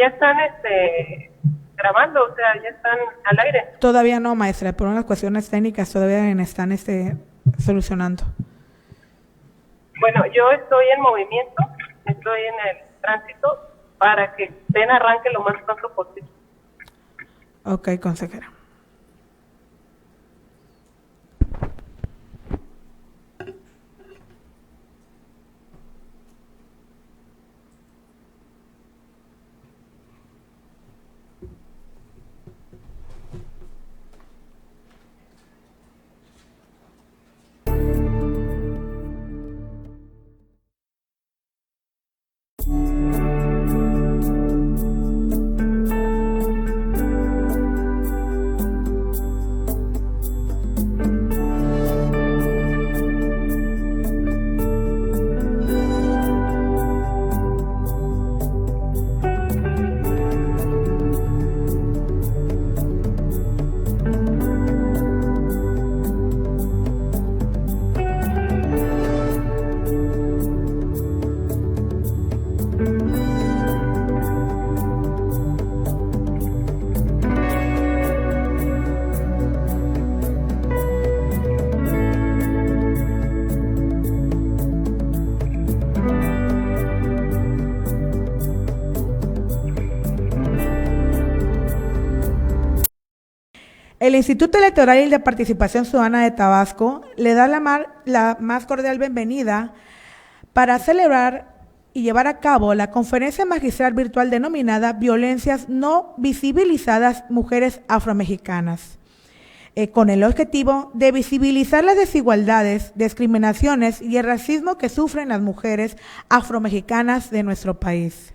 ya están grabando, o sea, ya están al aire. Todavía no, maestra, por unas cuestiones técnicas todavía están solucionando. Bueno, yo estoy en movimiento, estoy en el tránsito para que den arranque lo más pronto posible. Ok, consejera. El Instituto Electoral y de Participación Ciudadana de Tabasco le da la más cordial bienvenida para celebrar y llevar a cabo la conferencia magistral virtual denominada Violencias no visibilizadas mujeres afromexicanas, con el objetivo de visibilizar las desigualdades, discriminaciones y el racismo que sufren las mujeres afromexicanas de nuestro país.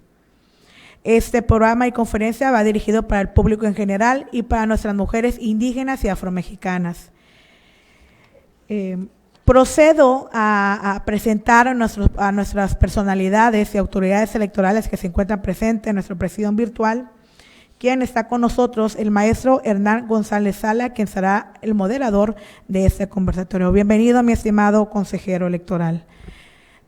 Este programa y conferencia va dirigido para el público en general y para nuestras mujeres indígenas y afromexicanas. Procedo a presentar a nuestras personalidades y autoridades electorales que se encuentran presentes en nuestro presidium virtual, quien está con nosotros, el maestro Hernán González Sala, quien será el moderador de este conversatorio. Bienvenido, mi estimado consejero electoral.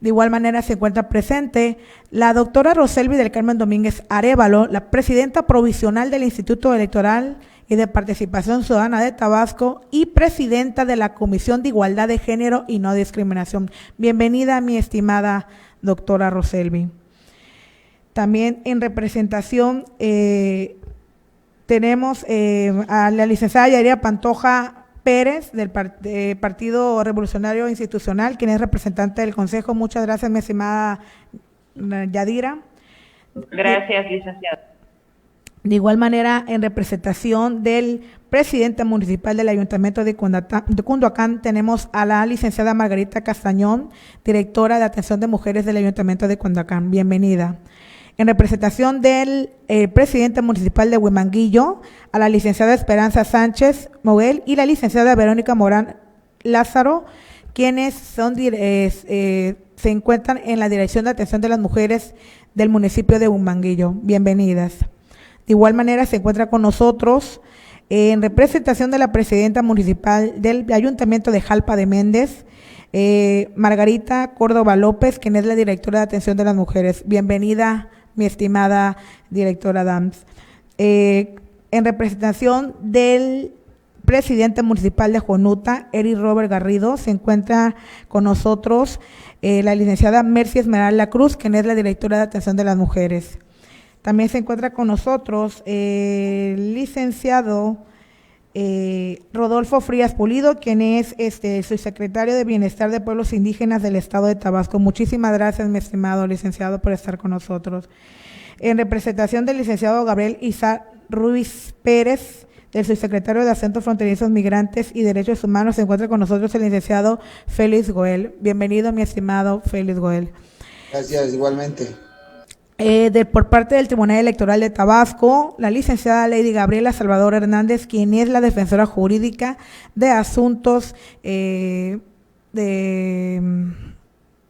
De igual manera se encuentra presente la doctora Roselvi del Carmen Domínguez Arévalo, la presidenta provisional del Instituto Electoral y de Participación Ciudadana de Tabasco y presidenta de la Comisión de Igualdad de Género y No Discriminación. Bienvenida, mi estimada doctora Roselvi. También en representación tenemos a la licenciada Yadira Pantoja Pérez, del Partido Revolucionario Institucional, quien es representante del Consejo. Muchas gracias, mi estimada Yadira. Gracias, licenciada. De igual manera, en representación del presidente municipal del Ayuntamiento de Cunduacán, tenemos a la licenciada Margarita Castañón, directora de Atención de Mujeres del Ayuntamiento de Cunduacán. Bienvenida. En representación del presidente municipal de Huimanguillo, a la licenciada Esperanza Sánchez Moguel y la licenciada Verónica Morán Lázaro, quienes se encuentran en la Dirección de Atención de las Mujeres del municipio de Huimanguillo. Bienvenidas. De igual manera se encuentra con nosotros en representación de la presidenta municipal del Ayuntamiento de Jalpa de Méndez, Margarita Córdoba López, quien es la directora de Atención de las Mujeres. Bienvenida, mi estimada directora Dams. En representación del presidente municipal de Jonuta, Eri Robert Garrido, se encuentra con nosotros la licenciada Mercy Esmeralda Cruz, quien es la directora de Atención de las Mujeres. También se encuentra con nosotros el licenciado Rodolfo Frías Pulido, quien es subsecretario de Bienestar de Pueblos Indígenas del Estado de Tabasco. Muchísimas gracias, mi estimado licenciado, por estar con nosotros. En representación del licenciado Gabriel Isa Ruiz Pérez, del subsecretario de Asuntos Fronterizos, Migrantes y Derechos Humanos, se encuentra con nosotros el licenciado Félix Goel. Bienvenido, mi estimado Félix Goel. Gracias, igualmente. Por parte del Tribunal Electoral de Tabasco, la licenciada Lady Gabriela Salvador Hernández, quien es la defensora jurídica de asuntos de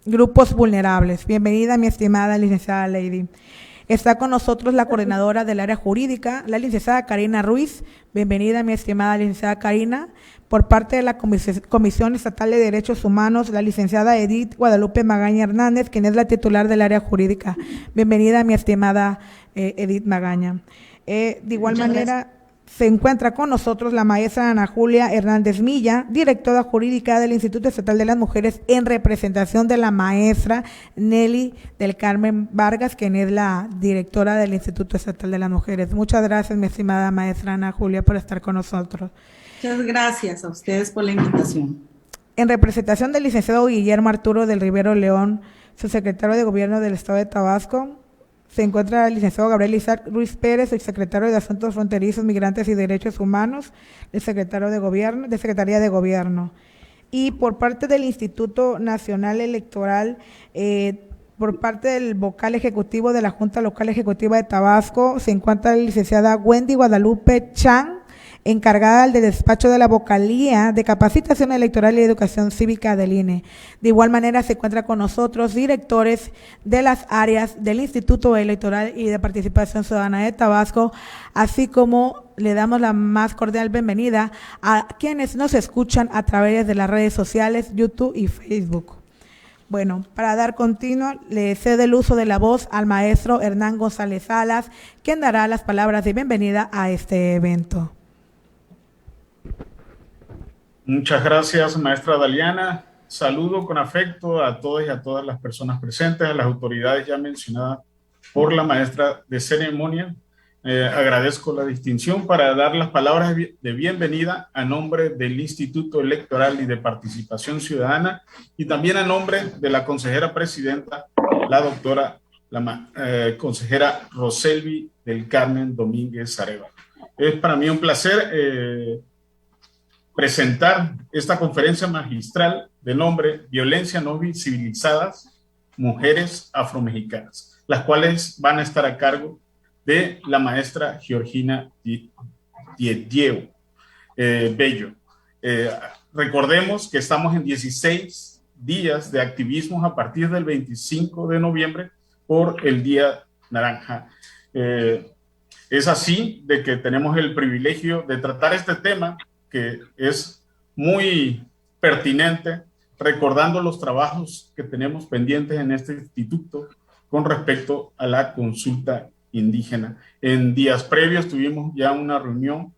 grupos vulnerables. Bienvenida, mi estimada licenciada Lady. Está con nosotros la coordinadora del área jurídica, la licenciada Karina Ruiz. Bienvenida, mi estimada licenciada Karina. Por parte de la Comisión Estatal de Derechos Humanos, la licenciada Edith Guadalupe Magaña Hernández, quien es la titular del área jurídica. Bienvenida, mi estimada Edith Magaña. De igual manera, se encuentra con nosotros la maestra Ana Julia Hernández Milla, directora jurídica del Instituto Estatal de las Mujeres, en representación de la maestra Nelly del Carmen Vargas, quien es la directora del Instituto Estatal de las Mujeres. Muchas gracias, mi estimada maestra Ana Julia, por estar con nosotros. Muchas gracias a ustedes por la invitación. En representación del licenciado Guillermo Arturo del Rivero León, subsecretario de Gobierno del Estado de Tabasco, se encuentra el licenciado Gabriel Isaac Ruiz Pérez, subsecretario de Asuntos Fronterizos, Migrantes y Derechos Humanos, del Secretaría de Gobierno. Y por parte del Instituto Nacional Electoral, por parte del vocal ejecutivo de la Junta Local Ejecutiva de Tabasco, se encuentra la licenciada Wendy Guadalupe Chan, encargada del despacho de la Vocalía de Capacitación Electoral y Educación Cívica del INE. De igual manera se encuentra con nosotros directores de las áreas del Instituto Electoral y de Participación Ciudadana de Tabasco, así como le damos la más cordial bienvenida a quienes nos escuchan a través de las redes sociales, YouTube y Facebook. Bueno, para dar continuo, le cedo el uso de la voz al maestro Hernán González Salas, quien dará las palabras de bienvenida a este evento. Muchas gracias, maestra Daliana. Saludo con afecto a todos y a todas las personas presentes, a las autoridades ya mencionadas por la maestra de ceremonia. Agradezco la distinción para dar las palabras de bienvenida a nombre del Instituto Electoral y de Participación Ciudadana y también a nombre de la consejera presidenta, la doctora, consejera Roselvi del Carmen Domínguez Arevalo. Es para mí un placer presentar esta conferencia magistral de nombre Violencia no visibilizadas, mujeres afromexicanas, las cuales van a estar a cargo de la maestra Georgina Diego Bello. Recordemos que estamos en 16 días de activismo a partir del 25 de noviembre por el Día Naranja. Es así de que tenemos el privilegio de tratar este tema que es muy pertinente, recordando los trabajos que tenemos pendientes en este instituto con respecto a la consulta indígena. En días previos tuvimos ya una reunión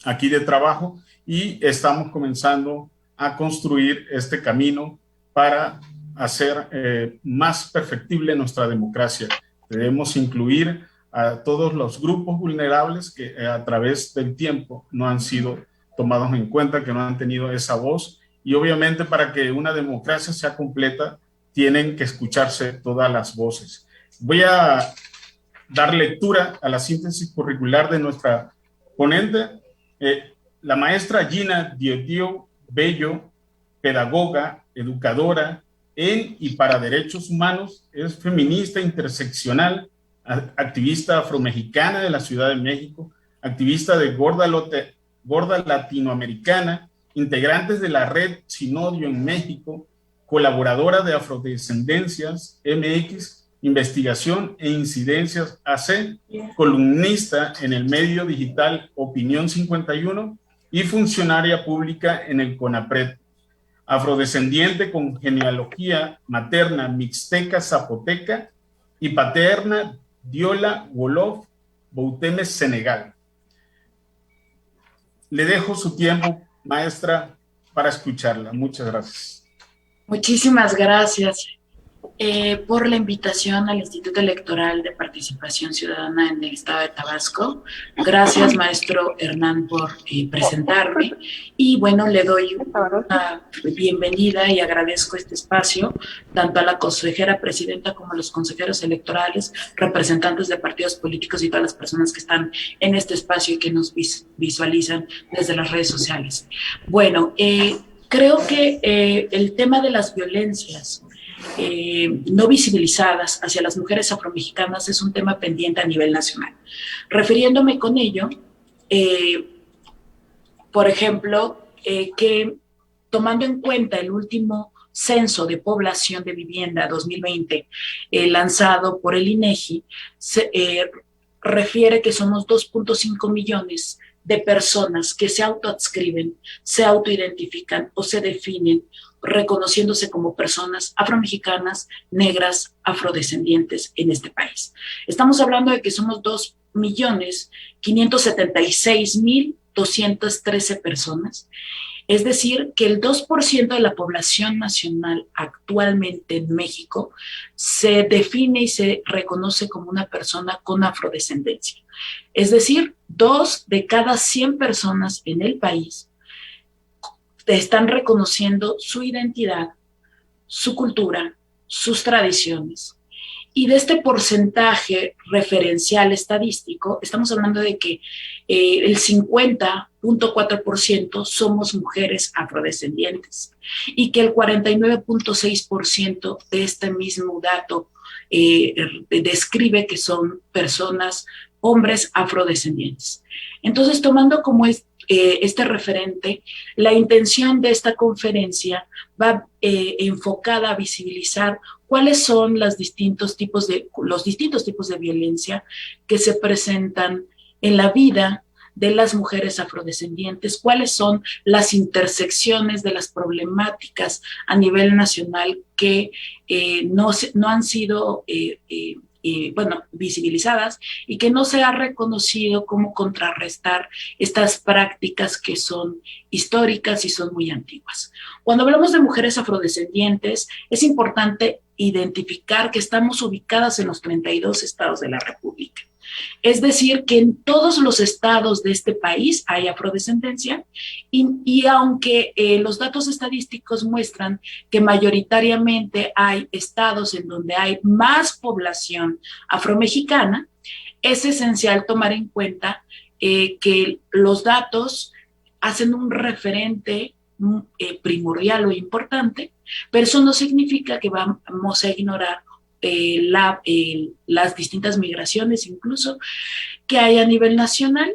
aquí de trabajo y estamos comenzando a construir este camino para hacer más perfectible nuestra democracia. Debemos incluir a todos los grupos vulnerables que a través del tiempo no han sido tomados en cuenta, que no han tenido esa voz, y obviamente para que una democracia sea completa tienen que escucharse todas las voces. Voy a dar lectura a la síntesis curricular de nuestra ponente. La maestra Gina Diego Bello, pedagoga, educadora en y para derechos humanos, es feminista interseccional, activista afromexicana de la Ciudad de México, activista de Gorda Latinoamericana, integrantes de la red Sin Odio en México, colaboradora de Afrodescendencias MX, Investigación e Incidencias AC, columnista en el medio digital Opinión 51 y funcionaria pública en el CONAPRED. Afrodescendiente con genealogía materna mixteca zapoteca y paterna Diola Wolof Bouteme Senegal. Le dejo su tiempo, maestra, para escucharla. Muchas gracias. Muchísimas gracias por la invitación al Instituto Electoral de Participación Ciudadana en el Estado de Tabasco. Gracias, maestro Hernán, por presentarme. Y bueno, le doy una bienvenida y agradezco este espacio, tanto a la consejera presidenta como a los consejeros electorales, representantes de partidos políticos y todas las personas que están en este espacio y que nos visualizan desde las redes sociales. Bueno, creo que el tema de las violencias no visibilizadas hacia las mujeres afromexicanas es un tema pendiente a nivel nacional. Refiriéndome con ello, por ejemplo, que tomando en cuenta el último Censo de Población de Vivienda 2020, lanzado por el INEGI, refiere que somos 2.5 millones de personas que se autoadscriben, se autoidentifican o se definen reconociéndose como personas afromexicanas, negras, afrodescendientes en este país. Estamos hablando de que somos 2.576.213 personas, es decir, que el 2% de la población nacional actualmente en México se define y se reconoce como una persona con afrodescendencia. Es decir, 2 de cada 100 personas en el país están reconociendo su identidad, su cultura, sus tradiciones. Y de este porcentaje referencial estadístico, estamos hablando de que el 50.4% somos mujeres afrodescendientes y que el 49.6% de este mismo dato describe que son personas, hombres afrodescendientes. Entonces, tomando como este referente, la intención de esta conferencia va enfocada a visibilizar cuáles son los distintos tipos de violencia que se presentan en la vida de las mujeres afrodescendientes, cuáles son las intersecciones de las problemáticas a nivel nacional que no han sido visibilizadas y que no se ha reconocido cómo contrarrestar estas prácticas que son históricas y son muy antiguas. Cuando hablamos de mujeres afrodescendientes, es importante identificar que estamos ubicadas en los 32 estados de la República. Es decir, que en todos los estados de este país hay afrodescendencia y aunque los datos estadísticos muestran que mayoritariamente hay estados en donde hay más población afromexicana, es esencial tomar en cuenta que los datos hacen un referente primordial o importante, pero eso no significa que vamos a ignorar las distintas migraciones incluso que hay a nivel nacional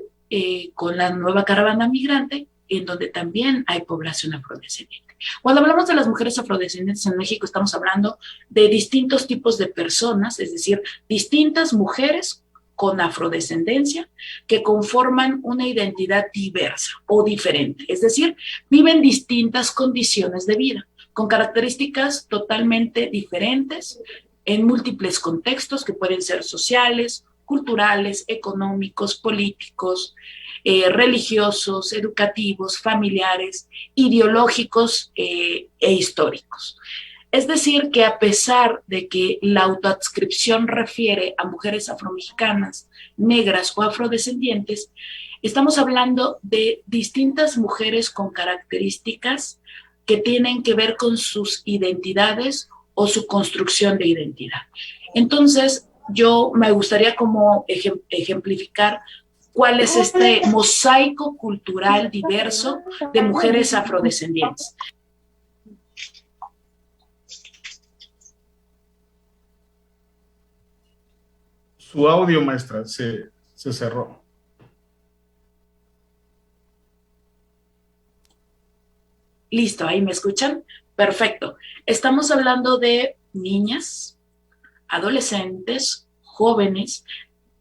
con la nueva caravana migrante, en donde también hay población afrodescendiente. Cuando hablamos de las mujeres afrodescendientes en México, estamos hablando de distintos tipos de personas, es decir, distintas mujeres con afrodescendencia que conforman una identidad diversa o diferente, es decir, viven distintas condiciones de vida, con características totalmente diferentes, en múltiples contextos que pueden ser sociales, culturales, económicos, políticos, religiosos, educativos, familiares, ideológicos e históricos. Es decir, que a pesar de que la autoadscripción refiere a mujeres afromexicanas, negras o afrodescendientes, estamos hablando de distintas mujeres con características que tienen que ver con sus identidades o su construcción de identidad. Entonces, yo me gustaría como ejemplificar cuál es este mosaico cultural diverso de mujeres afrodescendientes. Su audio, maestra, se cerró. Listo, ¿ahí me escuchan? Perfecto. Estamos hablando de niñas, adolescentes, jóvenes,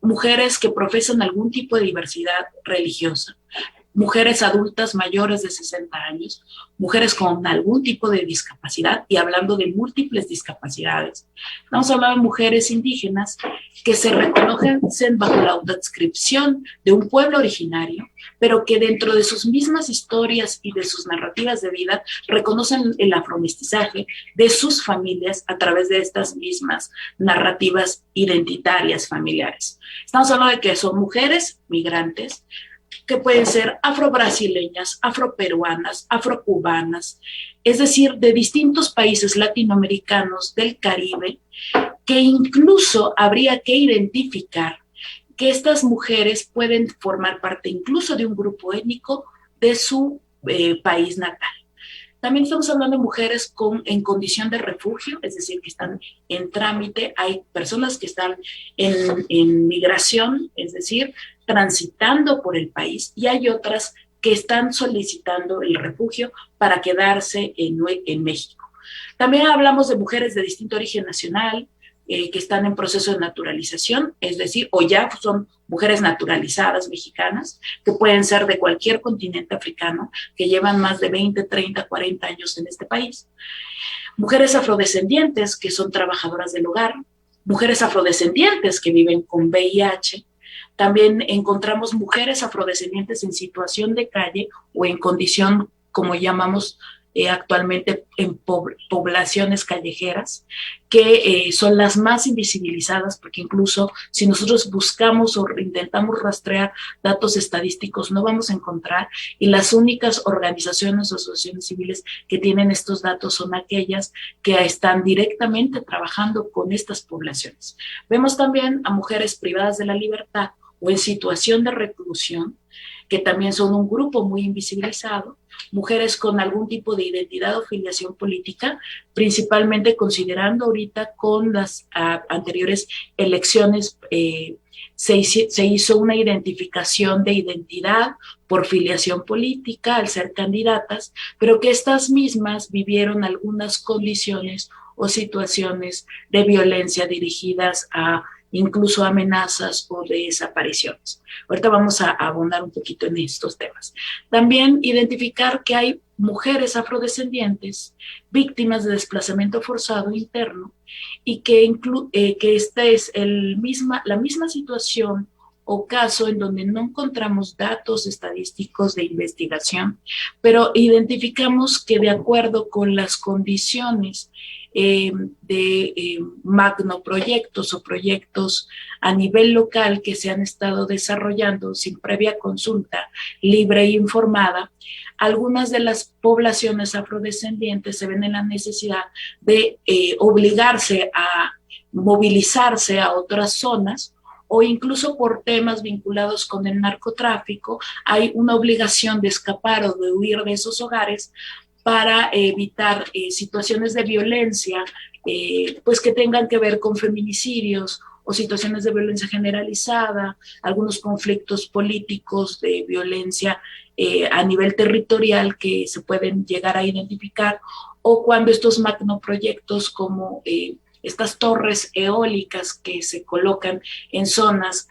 mujeres que profesan algún tipo de diversidad religiosa, mujeres adultas mayores de 60 años, mujeres con algún tipo de discapacidad y hablando de múltiples discapacidades. Estamos hablando de mujeres indígenas que se reconocen bajo la autoadscripción de un pueblo originario, pero que dentro de sus mismas historias y de sus narrativas de vida reconocen el afromestizaje de sus familias a través de estas mismas narrativas identitarias familiares. Estamos hablando de que son mujeres migrantes, que pueden ser afrobrasileñas, afroperuanas, afrocubanas, es decir, de distintos países latinoamericanos del Caribe, que incluso habría que identificar que estas mujeres pueden formar parte incluso de un grupo étnico de su país natal. También estamos hablando de mujeres en condición de refugio, es decir, que están en trámite. Hay personas que están en migración, es decir, transitando por el país, y hay otras que están solicitando el refugio para quedarse en México. También hablamos de mujeres de distinto origen nacional, que están en proceso de naturalización, es decir, o ya son mujeres naturalizadas mexicanas, que pueden ser de cualquier continente africano, que llevan más de 20, 30, 40 años en este país. Mujeres afrodescendientes, que son trabajadoras del hogar, mujeres afrodescendientes que viven con VIH. También encontramos mujeres afrodescendientes en situación de calle o en condición, como llamamos actualmente, en poblaciones callejeras, que son las más invisibilizadas, porque incluso si nosotros buscamos o intentamos rastrear datos estadísticos, no vamos a encontrar, y las únicas organizaciones o asociaciones civiles que tienen estos datos son aquellas que están directamente trabajando con estas poblaciones. Vemos también a mujeres privadas de la libertad o en situación de reclusión, que también son un grupo muy invisibilizado, mujeres con algún tipo de identidad o filiación política, principalmente considerando ahorita con las anteriores elecciones, se hizo una identificación de identidad por filiación política al ser candidatas, pero que estas mismas vivieron algunas condiciones o situaciones de violencia dirigidas a incluso amenazas o desapariciones. Ahorita vamos a abundar un poquito en estos temas. También identificar que hay mujeres afrodescendientes víctimas de desplazamiento forzado interno y que esta es la misma situación o caso en donde no encontramos datos estadísticos de investigación, pero identificamos que de acuerdo con las condiciones de magnoproyectos o proyectos a nivel local que se han estado desarrollando sin previa consulta libre e informada, algunas de las poblaciones afrodescendientes se ven en la necesidad de obligarse a movilizarse a otras zonas, o incluso por temas vinculados con el narcotráfico, hay una obligación de escapar o de huir de esos hogares para evitar situaciones de violencia, pues que tengan que ver con feminicidios o situaciones de violencia generalizada, algunos conflictos políticos de violencia a nivel territorial que se pueden llegar a identificar, o cuando estos magnoproyectos como estas torres eólicas que se colocan en zonas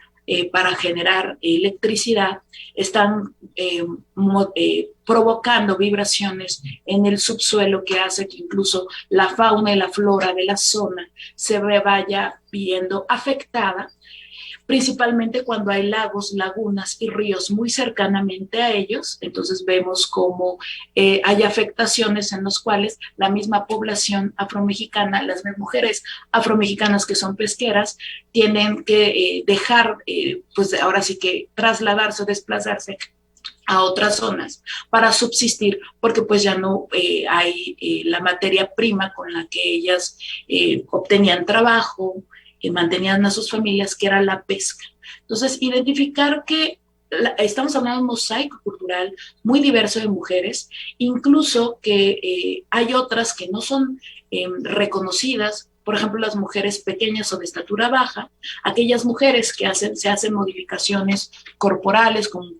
para generar electricidad, están provocando vibraciones en el subsuelo que hace que incluso la fauna y la flora de la zona se vaya viendo afectada, principalmente cuando hay lagos, lagunas y ríos muy cercanamente a ellos. Entonces vemos cómo hay afectaciones en los cuales la misma población afromexicana, las mujeres afromexicanas que son pesqueras, tienen que dejar, pues ahora sí que trasladarse o desplazarse a otras zonas para subsistir, porque pues ya no hay la materia prima con la que ellas obtenían trabajo, mantenían a sus familias, que era la pesca. Entonces, identificar que estamos hablando de un mosaico cultural muy diverso de mujeres, incluso que hay otras que no son reconocidas, por ejemplo, las mujeres pequeñas o de estatura baja, aquellas mujeres que se hacen modificaciones corporales, como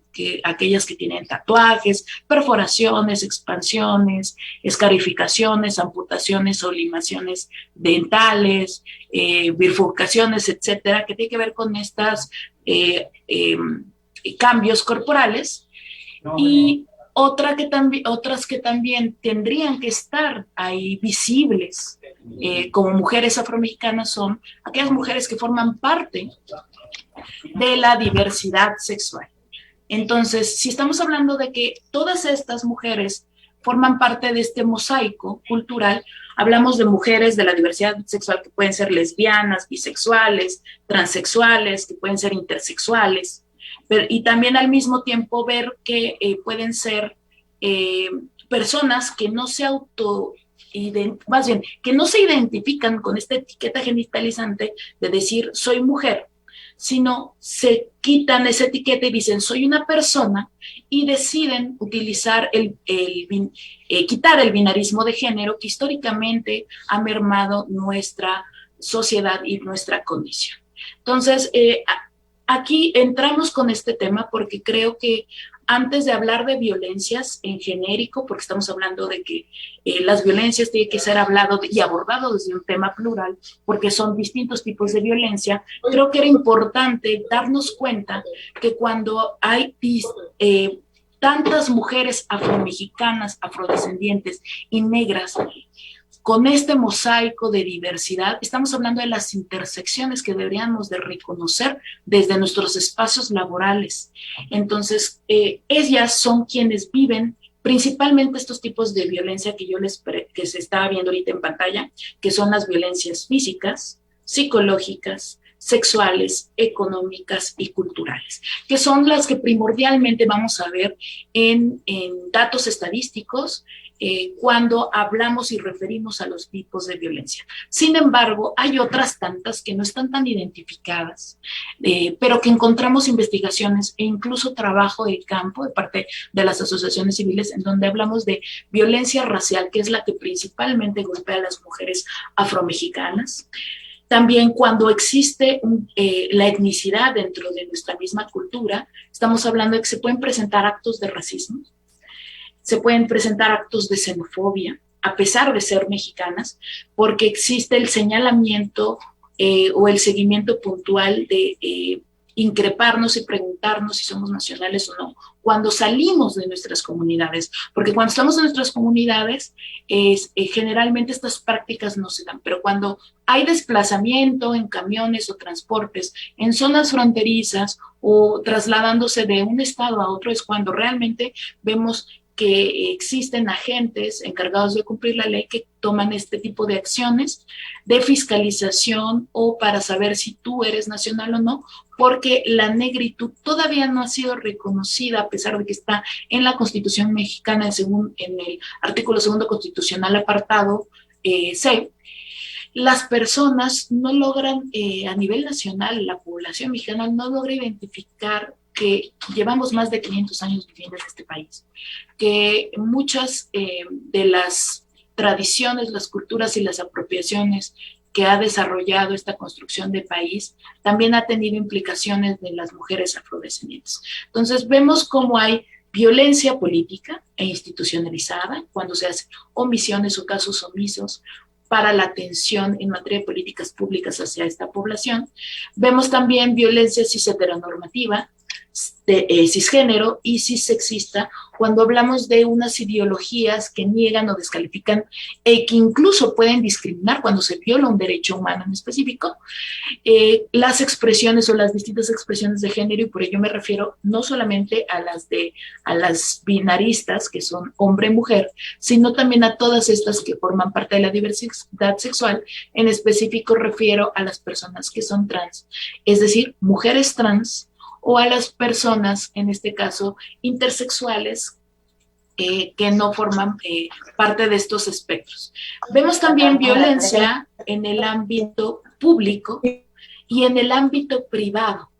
aquellas que tienen tatuajes, perforaciones, expansiones, escarificaciones, amputaciones o limaciones dentales, bifurcaciones, etcétera, que tiene que ver con estas cambios corporales. Y otras que también tendrían que estar ahí visibles como mujeres afromexicanas son aquellas mujeres que forman parte de la diversidad sexual. Entonces, si estamos hablando de que todas estas mujeres forman parte de este mosaico cultural, hablamos de mujeres de la diversidad sexual que pueden ser lesbianas, bisexuales, transexuales, que pueden ser intersexuales, y también al mismo tiempo ver que pueden ser personas que no se que no se identifican con esta etiqueta genitalizante de decir soy mujer, sino se quitan esa etiqueta y dicen soy una persona, y deciden utilizar quitar el binarismo de género que históricamente ha mermado nuestra sociedad y nuestra condición. Entonces, aquí entramos con este tema porque creo que antes de hablar de violencias en genérico, porque estamos hablando de que las violencias tienen que ser hablado y abordado desde un tema plural, porque son distintos tipos de violencia, creo que era importante darnos cuenta que cuando hay tantas mujeres afromexicanas, afrodescendientes y negras, con este mosaico de diversidad, estamos hablando de las intersecciones que deberíamos de reconocer desde nuestros espacios laborales. Entonces, ellas son quienes viven principalmente estos tipos de violencia que se está viendo ahorita en pantalla, que son las violencias físicas, psicológicas, sexuales, económicas y culturales, que son las que primordialmente vamos a ver en datos estadísticos, cuando hablamos y referimos a los tipos de violencia. Sin embargo, hay otras tantas que no están tan identificadas, pero que encontramos investigaciones e incluso trabajo de campo de parte de las asociaciones civiles en donde hablamos de violencia racial, que es la que principalmente golpea a las mujeres afromexicanas. También cuando existe la etnicidad dentro de nuestra misma cultura, estamos hablando de que se pueden presentar actos de racismo, se pueden presentar actos de xenofobia, a pesar de ser mexicanas, porque existe el señalamiento o el seguimiento puntual de increparnos y preguntarnos si somos nacionales o no, cuando salimos de nuestras comunidades, porque cuando estamos en nuestras comunidades, generalmente estas prácticas no se dan, pero cuando hay desplazamiento en camiones o transportes, en zonas fronterizas o trasladándose de un estado a otro, es cuando realmente vemos que existen agentes encargados de cumplir la ley que toman este tipo de acciones de fiscalización o para saber si tú eres nacional o no, porque la negritud todavía no ha sido reconocida a pesar de que está en la Constitución mexicana, en el artículo 2 constitucional apartado C. Las personas no logran, a nivel nacional, la población mexicana no logra identificar que llevamos más de 500 años viviendo en este país, que muchas de las tradiciones, las culturas y las apropiaciones que ha desarrollado esta construcción de país también ha tenido implicaciones de las mujeres afrodescendientes. Entonces vemos cómo hay violencia política e institucionalizada cuando se hacen omisiones o casos omisos para la atención en materia de políticas públicas hacia esta población. Vemos también violencia cis-heteronormativa, cisgénero y cissexista, cuando hablamos de unas ideologías que niegan o descalifican que incluso pueden discriminar cuando se viola un derecho humano en específico, las expresiones o las distintas expresiones de género, y por ello me refiero no solamente a las binaristas, que son hombre-mujer, sino también a todas estas que forman parte de la diversidad sexual. En específico refiero a las personas que son trans, es decir, mujeres trans, o a las personas, en este caso, intersexuales, que no forman parte de estos espectros. Vemos también violencia en el ámbito público y en el ámbito privado.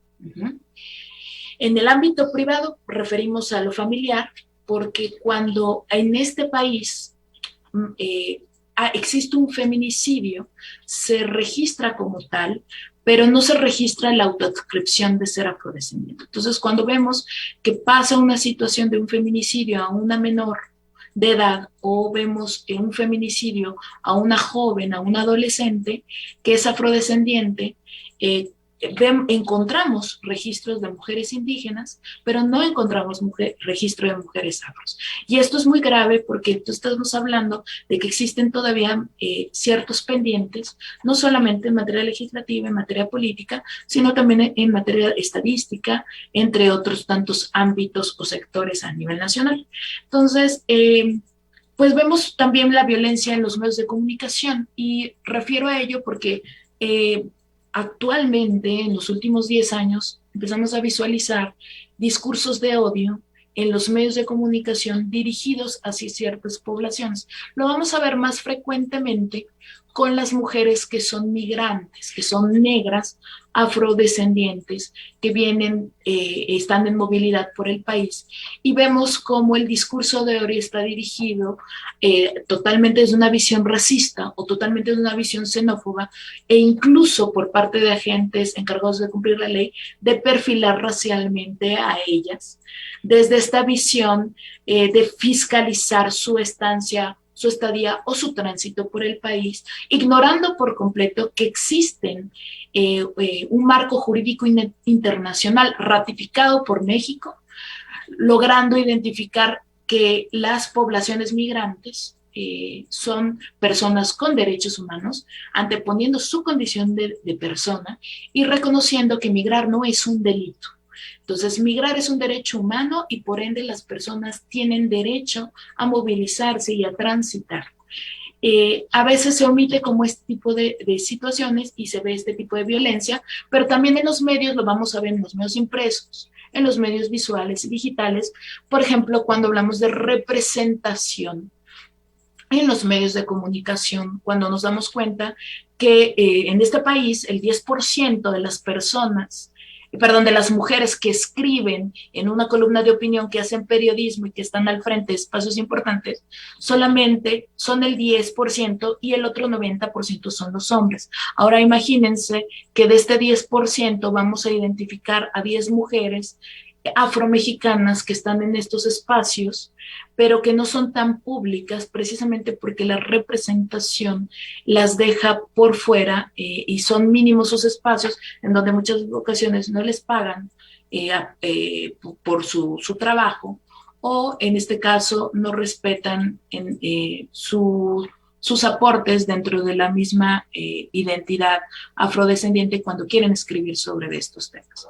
En el ámbito privado referimos a lo familiar, porque cuando en este país existe un feminicidio, se registra como tal, pero no se registra la autoadscripción de ser afrodescendiente. Entonces, cuando vemos que pasa una situación de un feminicidio a una menor de edad, o vemos un feminicidio a una joven, a una adolescente que es afrodescendiente, encontramos registros de mujeres indígenas, pero no encontramos registro de mujeres afros. Y esto es muy grave porque estamos hablando de que existen todavía ciertos pendientes, no solamente en materia legislativa, en materia política, sino también en materia estadística, entre otros tantos ámbitos o sectores a nivel nacional. Entonces, pues vemos también la violencia en los medios de comunicación, y refiero a ello porque actualmente, en los últimos 10 años, empezamos a visualizar discursos de odio en los medios de comunicación dirigidos hacia ciertas poblaciones. Lo vamos a ver más frecuentemente con las mujeres que son migrantes, que son negras, afrodescendientes, que vienen, están en movilidad por el país, y vemos cómo el discurso de hoy está dirigido totalmente desde una visión racista o totalmente desde una visión xenófoba, e incluso por parte de agentes encargados de cumplir la ley, de perfilar racialmente a ellas, desde esta visión de fiscalizar su estancia, su estadía o su tránsito por el país, ignorando por completo que existen un marco jurídico internacional ratificado por México, logrando identificar que las poblaciones migrantes son personas con derechos humanos, anteponiendo su condición de persona y reconociendo que migrar no es un delito. Entonces, migrar es un derecho humano y por ende las personas tienen derecho a movilizarse y a transitar. A veces se omite como este tipo de situaciones y se ve este tipo de violencia, pero también en los medios lo vamos a ver, en los medios impresos, en los medios visuales y digitales, por ejemplo, cuando hablamos de representación en los medios de comunicación, cuando nos damos cuenta que en este país el 10% de las personas, de las mujeres que escriben en una columna de opinión, que hacen periodismo y que están al frente de espacios importantes, solamente son el 10% y el otro 90% son los hombres. Ahora imagínense que de este 10% vamos a identificar a 10 mujeres afromexicanas que están en estos espacios, pero que no son tan públicas precisamente porque la representación las deja por fuera y son mínimos sus espacios en donde muchas ocasiones no les pagan por su trabajo, o en este caso no respetan sus aportes dentro de la misma identidad afrodescendiente cuando quieren escribir sobre estos temas.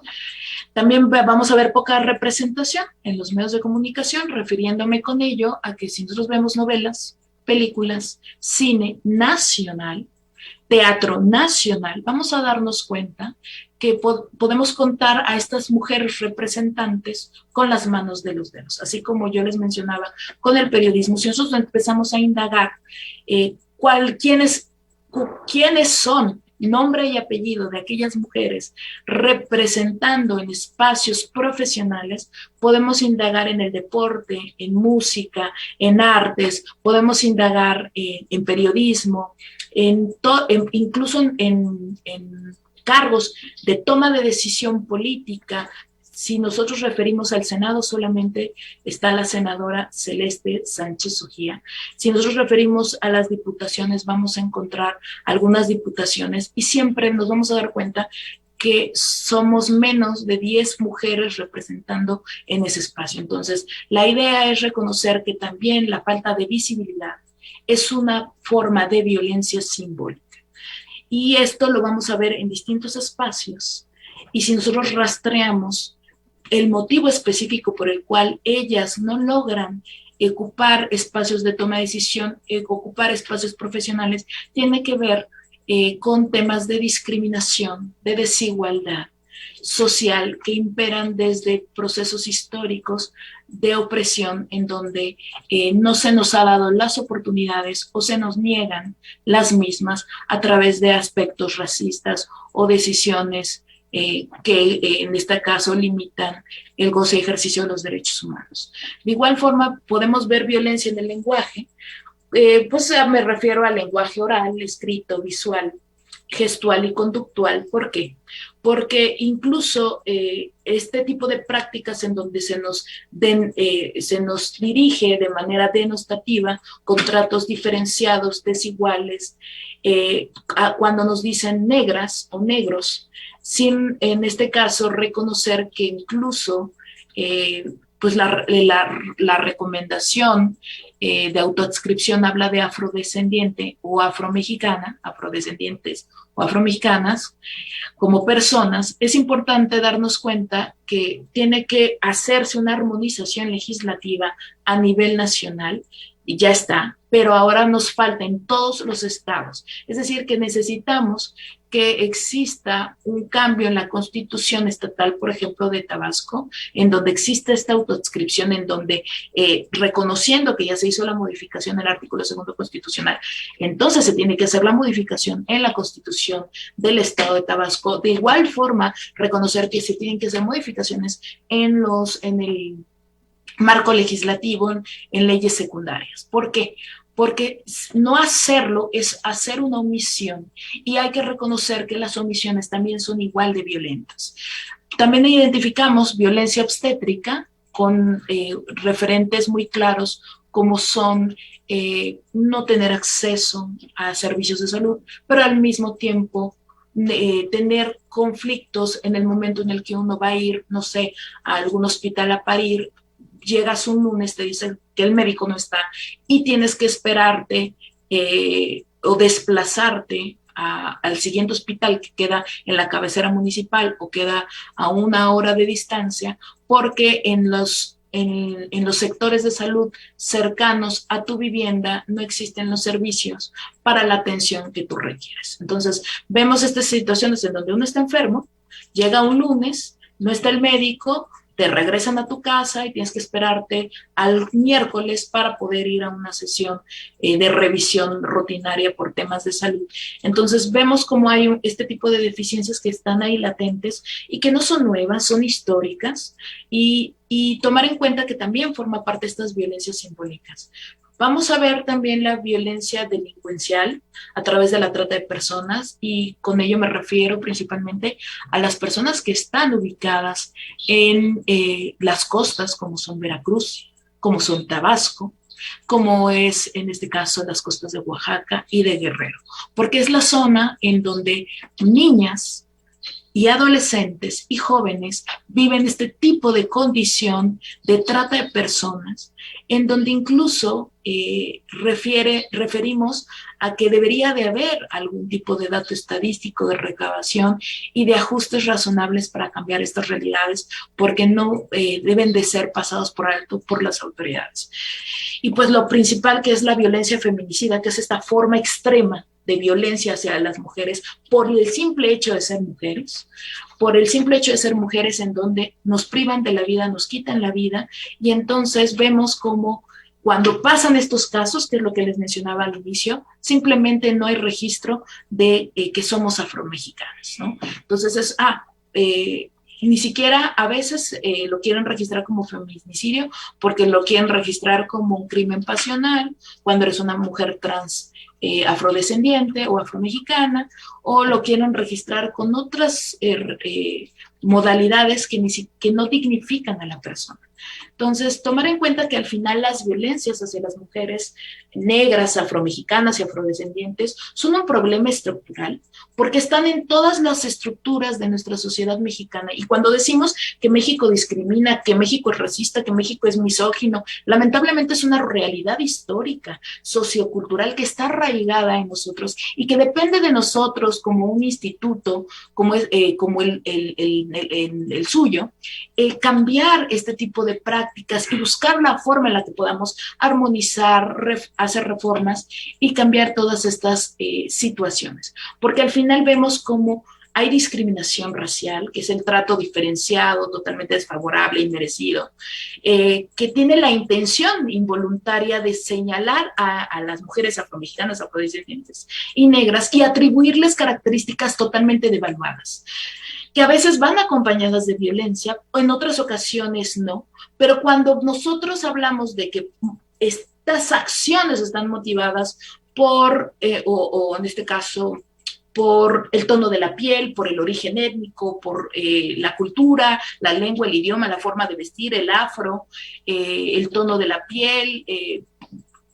También vamos a ver poca representación en los medios de comunicación, refiriéndome con ello a que si nosotros vemos novelas, películas, cine nacional, teatro nacional, vamos a darnos cuenta que podemos contar a estas mujeres representantes con las manos de los dedos, así como yo les mencionaba con el periodismo. Si nosotros empezamos a indagar quiénes son, nombre y apellido de aquellas mujeres representando en espacios profesionales, podemos indagar en el deporte, en música, en artes, podemos indagar en periodismo, incluso en cargos de toma de decisión política. Si nosotros referimos al Senado, solamente está la senadora Celeste Sánchez Ujía. Si nosotros referimos a las diputaciones, vamos a encontrar algunas diputaciones y siempre nos vamos a dar cuenta que somos menos de 10 mujeres representando en ese espacio. Entonces, la idea es reconocer que también la falta de visibilidad es una forma de violencia simbólica. Y esto lo vamos a ver en distintos espacios. Y si nosotros rastreamos el motivo específico por el cual ellas no logran ocupar espacios de toma de decisión, ocupar espacios profesionales, tiene que ver con temas de discriminación, de desigualdad social que imperan desde procesos históricos de opresión en donde no se nos ha dado las oportunidades o se nos niegan las mismas a través de aspectos racistas o decisiones que en este caso limitan el goce y ejercicio de los derechos humanos. De igual forma, podemos ver violencia en el lenguaje, pues me refiero al lenguaje oral, escrito, visual, gestual y conductual. ¿Por qué? Porque incluso este tipo de prácticas en donde se nos dirige de manera denostativa con tratos diferenciados, desiguales, cuando nos dicen negras o negros, sin en este caso reconocer que incluso pues la recomendación de autoadscripción habla de afrodescendiente o afromexicana, afrodescendientes o afromexicanas como personas. Es importante darnos cuenta que tiene que hacerse una armonización legislativa a nivel nacional, y ya está, pero ahora nos falta en todos los estados. Es decir, que necesitamos que exista un cambio en la Constitución estatal, por ejemplo, de Tabasco, en donde existe esta autoadscripción, en donde reconociendo que ya se hizo la modificación del artículo 2 constitucional, entonces se tiene que hacer la modificación en la Constitución del Estado de Tabasco. De igual forma, reconocer que se tienen que hacer modificaciones en el marco legislativo, en leyes secundarias. ¿Por qué? Porque no hacerlo es hacer una omisión, y hay que reconocer que las omisiones también son igual de violentas. También identificamos violencia obstétrica con referentes muy claros como son no tener acceso a servicios de salud, pero al mismo tiempo tener conflictos en el momento en el que uno va a ir, no sé, a algún hospital a parir. Llegas un lunes, te dicen que el médico no está y tienes que esperarte o desplazarte al siguiente hospital que queda en la cabecera municipal o queda a 1 hora de distancia, porque en los sectores de salud cercanos a tu vivienda no existen los servicios para la atención que tú requieres. Entonces, vemos estas situaciones en donde uno está enfermo, llega un lunes, no está el médico, te regresan a tu casa y tienes que esperarte al miércoles para poder ir a una sesión de revisión rutinaria por temas de salud. Entonces vemos cómo hay este tipo de deficiencias que están ahí latentes y que no son nuevas, son históricas, y tomar en cuenta que también forma parte de estas violencias simbólicas. Vamos a ver también la violencia delincuencial a través de la trata de personas, y con ello me refiero principalmente a las personas que están ubicadas en las costas, como son Veracruz, como son Tabasco, como es en este caso las costas de Oaxaca y de Guerrero, porque es la zona en donde niñas y adolescentes y jóvenes viven este tipo de condición de trata de personas, en donde incluso referimos a que debería de haber algún tipo de dato estadístico de recabación y de ajustes razonables para cambiar estas realidades, porque no deben de ser pasados por alto por las autoridades. Y pues lo principal, que es la violencia feminicida, que es esta forma extrema de violencia hacia las mujeres por el simple hecho de ser mujeres, en donde nos privan de la vida, nos quitan la vida, y entonces vemos como cuando pasan estos casos, que es lo que les mencionaba al inicio, simplemente no hay registro de que somos afromexicanos, ¿no? Entonces ni siquiera a veces lo quieren registrar como feminicidio, porque lo quieren registrar como un crimen pasional cuando eres una mujer trans afrodescendiente o afromexicana, o lo quieren registrar con otras modalidades que no dignifican a la persona. Entonces, tomar en cuenta que al final las violencias hacia las mujeres negras, afromexicanas y afrodescendientes son un problema estructural, porque están en todas las estructuras de nuestra sociedad mexicana. Y cuando decimos que México discrimina, que México es racista, que México es misógino, lamentablemente es una realidad histórica, sociocultural, que está arraigada en nosotros y que depende de nosotros como un instituto, como el suyo, el cambiar este tipo de prácticas y buscar la forma en la que podamos armonizar, hacer reformas y cambiar todas estas situaciones. Porque al final vemos cómo hay discriminación racial, que es el trato diferenciado, totalmente desfavorable, inmerecido, que tiene la intención involuntaria de señalar a las mujeres afromexicanas, afrodescendientes y negras y atribuirles características totalmente devaluadas, que a veces van acompañadas de violencia, o en otras ocasiones no, pero cuando nosotros hablamos de que estas acciones están motivadas por, o en este caso, por el tono de la piel, por el origen étnico, por la cultura, la lengua, el idioma, la forma de vestir, el afro, el tono de la piel,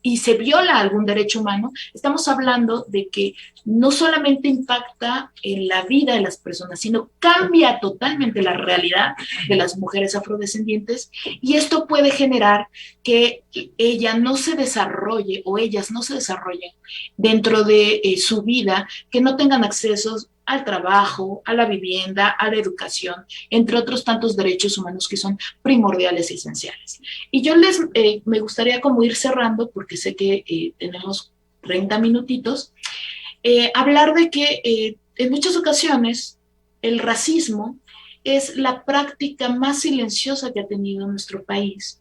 y se viola algún derecho humano, estamos hablando de que no solamente impacta en la vida de las personas, sino cambia totalmente la realidad de las mujeres afrodescendientes, y esto puede generar que ella no se desarrolle o ellas no se desarrollen dentro de su vida, que no tengan acceso al trabajo, a la vivienda, a la educación, entre otros tantos derechos humanos que son primordiales y esenciales. Y yo me gustaría como ir cerrando, porque sé que tenemos 30 minutitos, hablar de que en muchas ocasiones el racismo es la práctica más silenciosa que ha tenido nuestro país,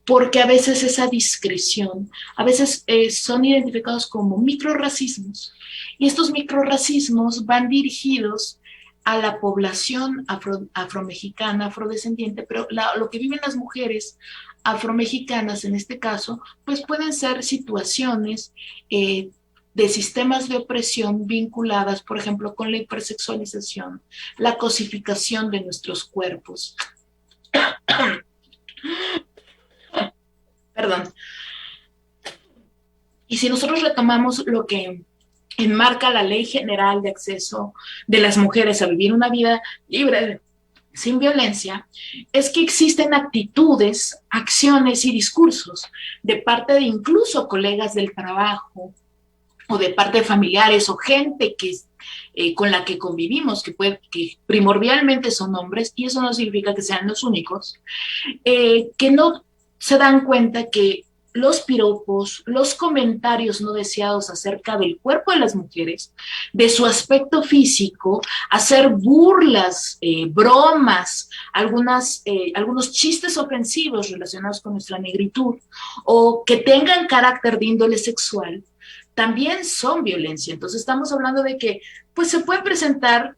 porque a veces esa discreción, a veces son identificados como microrracismos, y estos microrracismos van dirigidos a la población afromexicana, afrodescendiente, pero lo que viven las mujeres afromexicanas en este caso, pues pueden ser situaciones de sistemas de opresión vinculadas, por ejemplo, con la hipersexualización, la cosificación de nuestros cuerpos. Perdón. Y si nosotros retomamos lo que enmarca la Ley General de Acceso de las Mujeres a vivir una vida libre, sin violencia, es que existen actitudes, acciones y discursos de parte de incluso colegas del trabajo o de parte de familiares o gente que con la que convivimos, que primordialmente son hombres, y eso no significa que sean los únicos, que no se dan cuenta que los piropos, los comentarios no deseados acerca del cuerpo de las mujeres, de su aspecto físico, hacer burlas, bromas, algunos chistes ofensivos relacionados con nuestra negritud, o que tengan carácter de índole sexual, también son violencia. Entonces estamos hablando de que pues se pueden presentar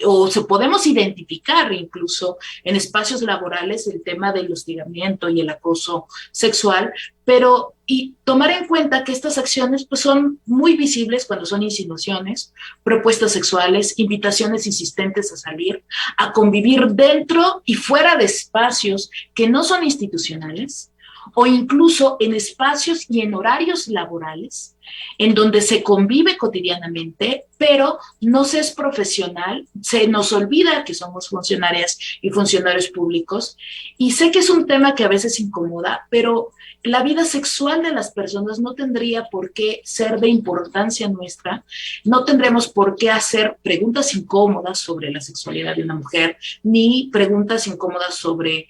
o se podemos identificar incluso en espacios laborales el tema del hostigamiento y el acoso sexual, pero y tomar en cuenta que estas acciones pues son muy visibles cuando son insinuaciones, propuestas sexuales, invitaciones insistentes a salir, a convivir dentro y fuera de espacios que no son institucionales, o incluso en espacios y en horarios laborales, en donde se convive cotidianamente, pero no se es profesional, se nos olvida que somos funcionarias y funcionarios públicos, y sé que es un tema que a veces incomoda, pero la vida sexual de las personas no tendría por qué ser de importancia nuestra, no tendremos por qué hacer preguntas incómodas sobre la sexualidad de una mujer, ni preguntas incómodas sobre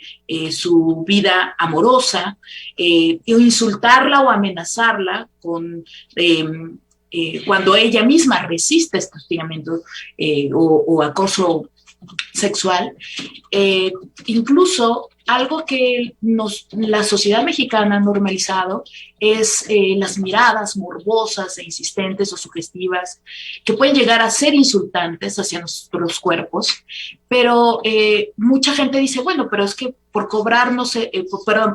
su vida amorosa, o insultarla o amenazarla con cuando ella misma resiste este hostigamiento o acoso sexual. Incluso algo que la sociedad mexicana ha normalizado es las miradas morbosas e insistentes o sugestivas que pueden llegar a ser insultantes hacia nuestros cuerpos, pero mucha gente dice, bueno, pero es que por cobrar no se,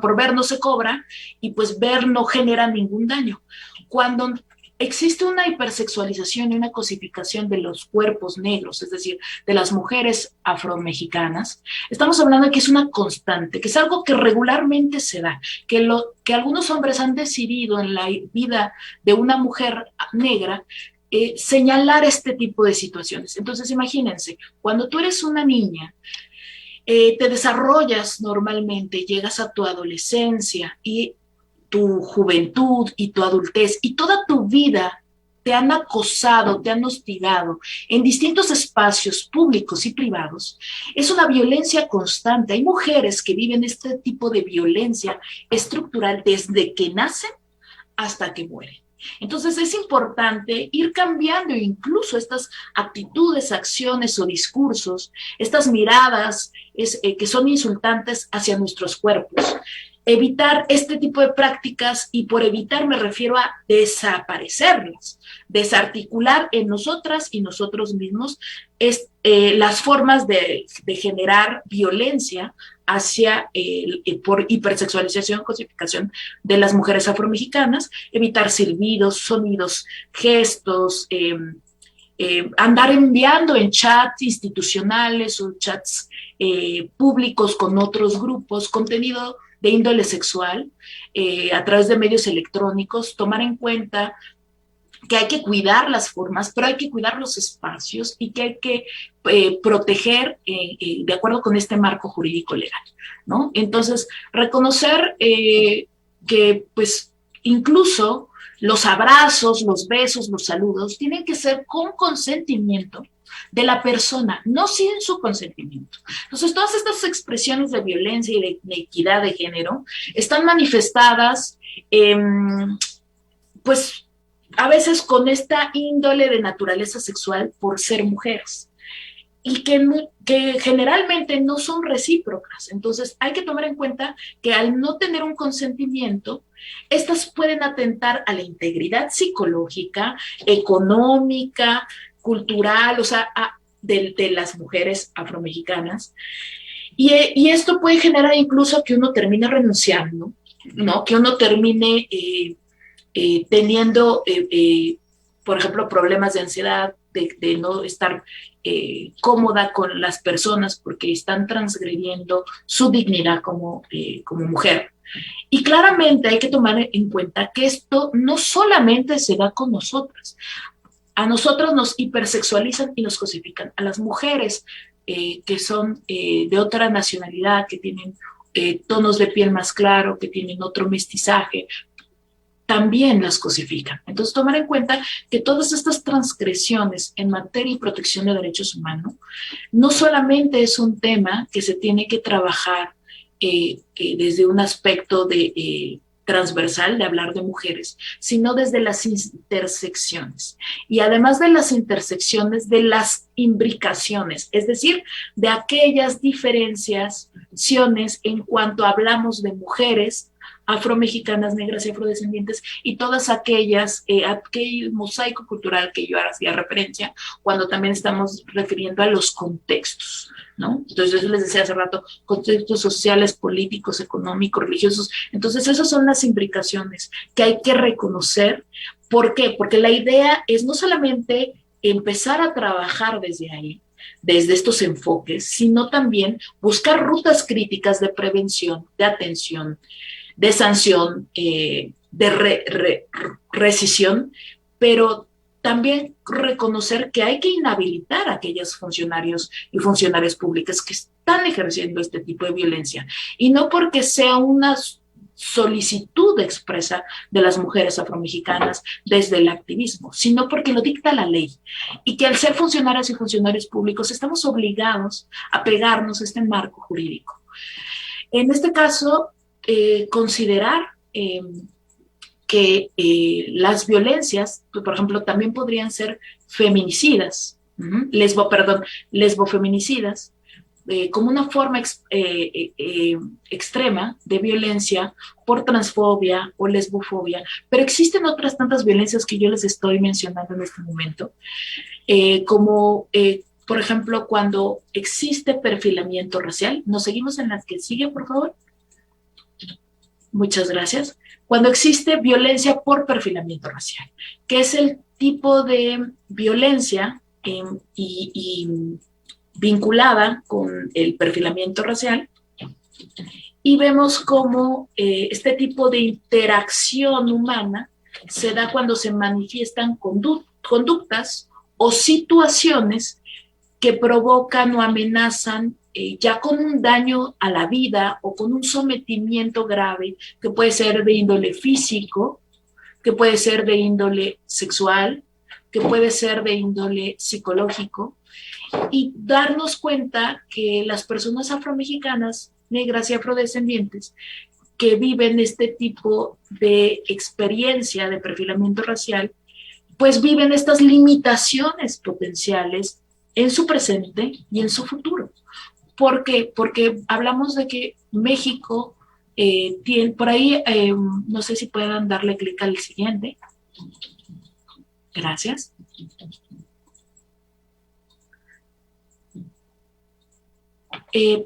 por ver no se cobra, y pues ver no genera ningún daño. Cuando existe una hipersexualización y una cosificación de los cuerpos negros, es decir, de las mujeres afromexicanas, estamos hablando de que es una constante, que es algo que regularmente se da, que algunos hombres han decidido en la vida de una mujer negra señalar este tipo de situaciones. Entonces, imagínense, cuando tú eres una niña, te desarrollas normalmente, llegas a tu adolescencia y tu juventud y tu adultez y toda tu vida te han acosado, te han hostigado en distintos espacios públicos y privados, es una violencia constante. Hay mujeres que viven este tipo de violencia estructural desde que nacen hasta que mueren. Entonces es importante ir cambiando incluso estas actitudes, acciones o discursos, estas miradas que son insultantes hacia nuestros cuerpos. Evitar este tipo de prácticas, y por evitar me refiero a desaparecerlas, desarticular en nosotras y nosotros mismos las formas de generar violencia hacia por hipersexualización, cosificación de las mujeres afromexicanas, evitar silbidos, sonidos, gestos, andar enviando en chats institucionales o chats públicos con otros grupos contenido de índole sexual a través de medios electrónicos, tomar en cuenta que hay que cuidar las formas, pero hay que cuidar los espacios y que hay que proteger de acuerdo con este marco jurídico legal, ¿no? Entonces, reconocer que pues incluso los abrazos, los besos, los saludos tienen que ser con consentimiento de la persona, no sin su consentimiento. Entonces, todas estas expresiones de violencia y de equidad de género están manifestadas, pues, a veces con esta índole de naturaleza sexual por ser mujeres y que generalmente no son recíprocas. Entonces hay que tomar en cuenta que al no tener un consentimiento, estas pueden atentar a la integridad psicológica, económica, cultural, o sea, de las mujeres afromexicanas. Y esto puede generar incluso que uno termine renunciando, ¿no? Que uno termine teniendo, por ejemplo, problemas de ansiedad, de no estar cómoda con las personas porque están transgrediendo su dignidad como mujer. Y claramente hay que tomar en cuenta que esto no solamente se da con nosotras. A nosotros nos hipersexualizan y nos cosifican. A las mujeres que son de otra nacionalidad, que tienen tonos de piel más claro, que tienen otro mestizaje, también las cosifican. Entonces, tomar en cuenta que todas estas transgresiones en materia y protección de derechos humanos no solamente es un tema que se tiene que trabajar desde un aspecto transversal de hablar de mujeres, sino desde las intersecciones. Y además de las intersecciones, de las imbricaciones, es decir, de aquellas diferenciaciones en cuanto hablamos de mujeres afromexicanas, negras y afrodescendientes, y todas aquellas, aquel mosaico cultural que yo hacía referencia, cuando también estamos refiriendo a los contextos, ¿no? Entonces, yo les decía hace rato, contextos sociales, políticos, económicos, religiosos. Entonces, esas son las implicaciones que hay que reconocer. ¿Por qué? Porque la idea es no solamente empezar a trabajar desde ahí, desde estos enfoques, sino también buscar rutas críticas de prevención, de atención, de sanción, de rescisión, pero también reconocer que hay que inhabilitar a aquellos funcionarios y funcionarias públicas que están ejerciendo este tipo de violencia, y no porque sea una solicitud expresa de las mujeres afromexicanas desde el activismo, sino porque lo dicta la ley, y que al ser funcionarias y funcionarios públicos estamos obligados a pegarnos a este marco jurídico. En este caso, considerar que las violencias, por ejemplo, también podrían ser feminicidas, lesbofeminicidas, como una forma extrema de violencia por transfobia o lesbofobia, pero existen otras tantas violencias que yo les estoy mencionando en este momento, como por ejemplo, cuando existe perfilamiento racial. ¿Nos seguimos en las que sigue, por favor? Muchas gracias. Cuando existe violencia por perfilamiento racial, que es el tipo de violencia y vinculada con el perfilamiento racial, y vemos cómo este tipo de interacción humana se da cuando se manifiestan conductas o situaciones que provocan o amenazan ya con un daño a la vida o con un sometimiento grave, que puede ser de índole físico, que puede ser de índole sexual, que puede ser de índole psicológico, y darnos cuenta que las personas afromexicanas, negras y afrodescendientes que viven este tipo de experiencia de perfilamiento racial, pues viven estas limitaciones potenciales en su presente y en su futuro. ¿Por qué? Porque hablamos de que México tiene, por ahí, no sé si puedan darle clic al siguiente. Gracias.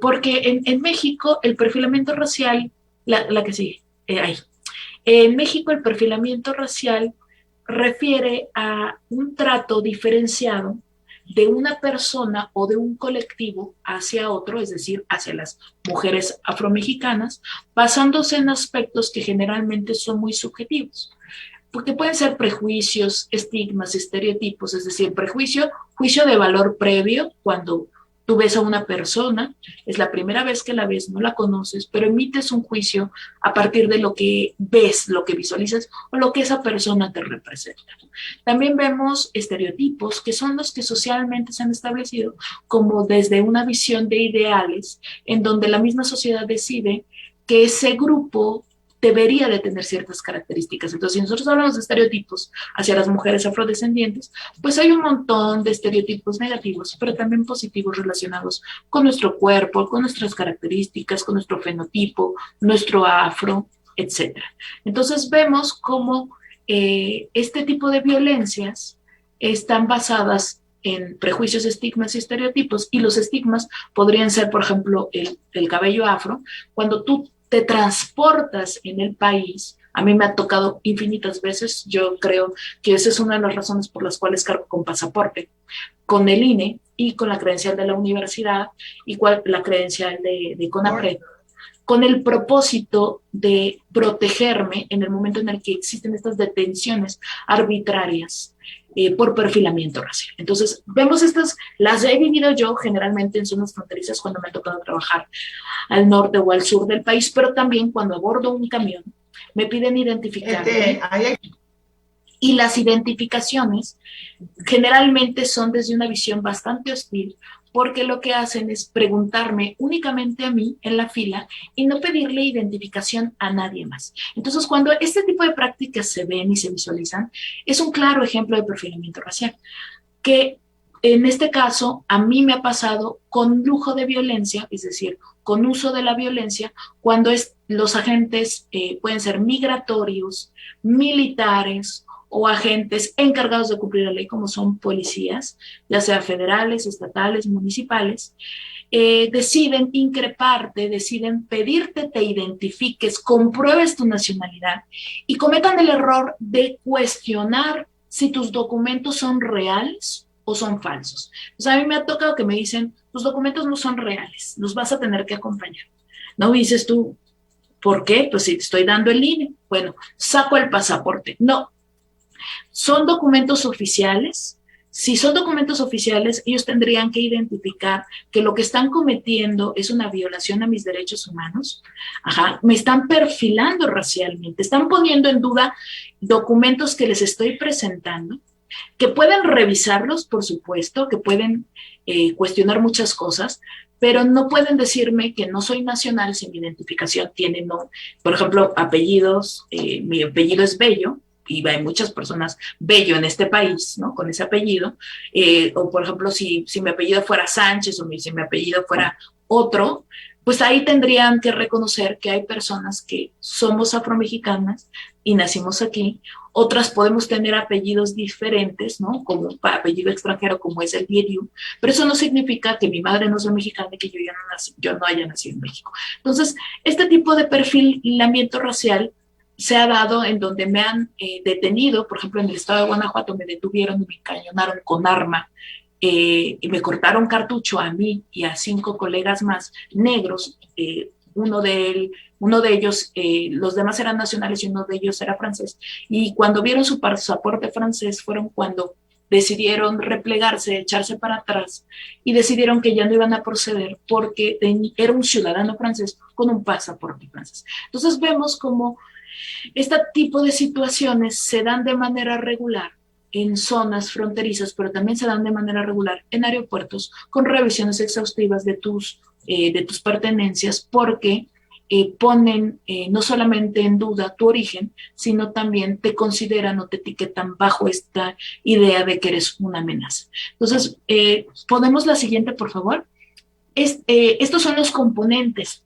Porque en México el perfilamiento racial, la que sigue, ahí. En México el perfilamiento racial refiere a un trato diferenciado de una persona o de un colectivo hacia otro, es decir, hacia las mujeres afromexicanas, basándose en aspectos que generalmente son muy subjetivos, porque pueden ser prejuicios, estigmas, estereotipos, es decir, juicio de valor previo, cuando tú ves a una persona, es la primera vez que la ves, no la conoces, pero emites un juicio a partir de lo que ves, lo que visualizas o lo que esa persona te representa. También vemos estereotipos, que son los que socialmente se han establecido como desde una visión de ideales, en donde la misma sociedad decide que ese grupo debería de tener ciertas características. Entonces, si nosotros hablamos de estereotipos hacia las mujeres afrodescendientes, pues hay un montón de estereotipos negativos, pero también positivos relacionados con nuestro cuerpo, con nuestras características, con nuestro fenotipo, nuestro afro, etcétera. Entonces, vemos cómo este tipo de violencias están basadas en prejuicios, estigmas y estereotipos, y los estigmas podrían ser, por ejemplo, el cabello afro. Cuando tú te transportas en el país, a mí me ha tocado infinitas veces, yo creo que esa es una de las razones por las cuales cargo con pasaporte, con el INE y con la credencial de la universidad y la credencial de CONAPRED, con el propósito de protegerme en el momento en el que existen estas detenciones arbitrarias por perfilamiento racial. Entonces, vemos estas, las he vivido yo generalmente en zonas fronterizas cuando me ha tocado trabajar al norte o al sur del país, pero también cuando abordo un camión, me piden identificarme. Y las identificaciones generalmente son desde una visión bastante hostil, porque lo que hacen es preguntarme únicamente a mí en la fila y no pedirle identificación a nadie más. Entonces, cuando este tipo de prácticas se ven y se visualizan, es un claro ejemplo de perfilamiento racial, que en este caso a mí me ha pasado con lujo de violencia, es decir, con uso de la violencia, cuando los agentes pueden ser migratorios, militares, o agentes encargados de cumplir la ley, como son policías, ya sea federales, estatales, municipales, deciden increparte, deciden pedirte te identifiques, compruebes tu nacionalidad y cometan el error de cuestionar si tus documentos son reales o son falsos. O sea, a mí me ha tocado que me dicen, tus documentos no son reales, los vas a tener que acompañar. ¿No? Y dices tú, ¿por qué? Pues si te estoy dando el INE, bueno, saco el pasaporte. No. ¿Son documentos oficiales? Si son documentos oficiales, ellos tendrían que identificar que lo que están cometiendo es una violación a mis derechos humanos. Ajá, me están perfilando racialmente, están poniendo en duda documentos que les estoy presentando, que pueden revisarlos, por supuesto, que pueden cuestionar muchas cosas, pero no pueden decirme que no soy nacional si mi identificación tiene, no, por ejemplo, apellidos, mi apellido es Bello, y hay muchas personas Bello en este país, ¿no? Con ese apellido, o por ejemplo, si mi apellido fuera Sánchez o si mi apellido fuera otro, pues ahí tendrían que reconocer que hay personas que somos afromexicanas y nacimos aquí, otras podemos tener apellidos diferentes, ¿no? Como un apellido extranjero como es el Dieriu, pero eso no significa que mi madre no sea mexicana y que yo no haya nacido en México. Entonces, este tipo de perfilamiento racial se ha dado en donde me han detenido, por ejemplo, en el estado de Guanajuato me detuvieron y me encañonaron con arma y me cortaron cartucho a mí y a 5 colegas más negros, uno de ellos, los demás eran nacionales y uno de ellos era francés, y cuando vieron su pasaporte francés fueron cuando decidieron replegarse, echarse para atrás y decidieron que ya no iban a proceder porque era un ciudadano francés con un pasaporte francés. Entonces vemos cómo este tipo de situaciones se dan de manera regular en zonas fronterizas, pero también se dan de manera regular en aeropuertos con revisiones exhaustivas de tus pertenencias, porque ponen no solamente en duda tu origen, sino también te consideran o te etiquetan bajo esta idea de que eres una amenaza. Entonces, ¿ponemos la siguiente, por favor? Estos son los componentes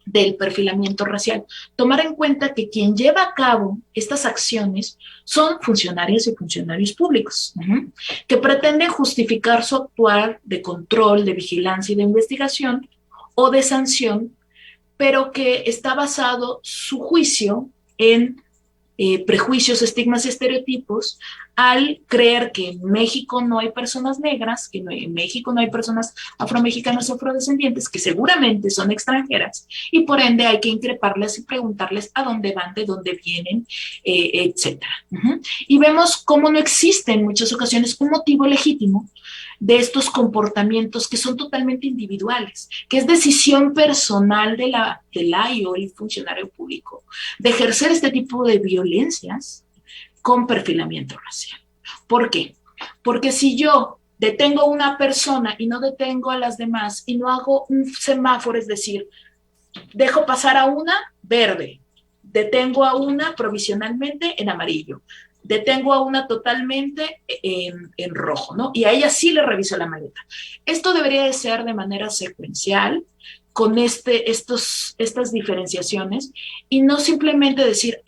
del perfilamiento racial. Tomar en cuenta que quien lleva a cabo estas acciones son funcionarias y funcionarios públicos, que pretenden justificar su actuar de control, de vigilancia y de investigación o de sanción, pero que está basado su juicio en prejuicios, estigmas y estereotipos al creer que en México no hay personas negras, que en México no hay personas afromexicanas o afrodescendientes, que seguramente son extranjeras, y por ende hay que increparles y preguntarles a dónde van, de dónde vienen, etc. Y vemos cómo no existe en muchas ocasiones un motivo legítimo de estos comportamientos que son totalmente individuales, que es decisión personal de la y o el funcionario público de ejercer este tipo de violencias con perfilamiento racial. ¿Por qué? Porque si yo detengo a una persona y no detengo a las demás y no hago un semáforo, es decir, dejo pasar a una verde, detengo a una provisionalmente en amarillo, detengo a una totalmente en rojo, ¿no? Y a ella sí le reviso la maleta. Esto debería de ser de manera secuencial, con estas diferenciaciones, y no simplemente decir,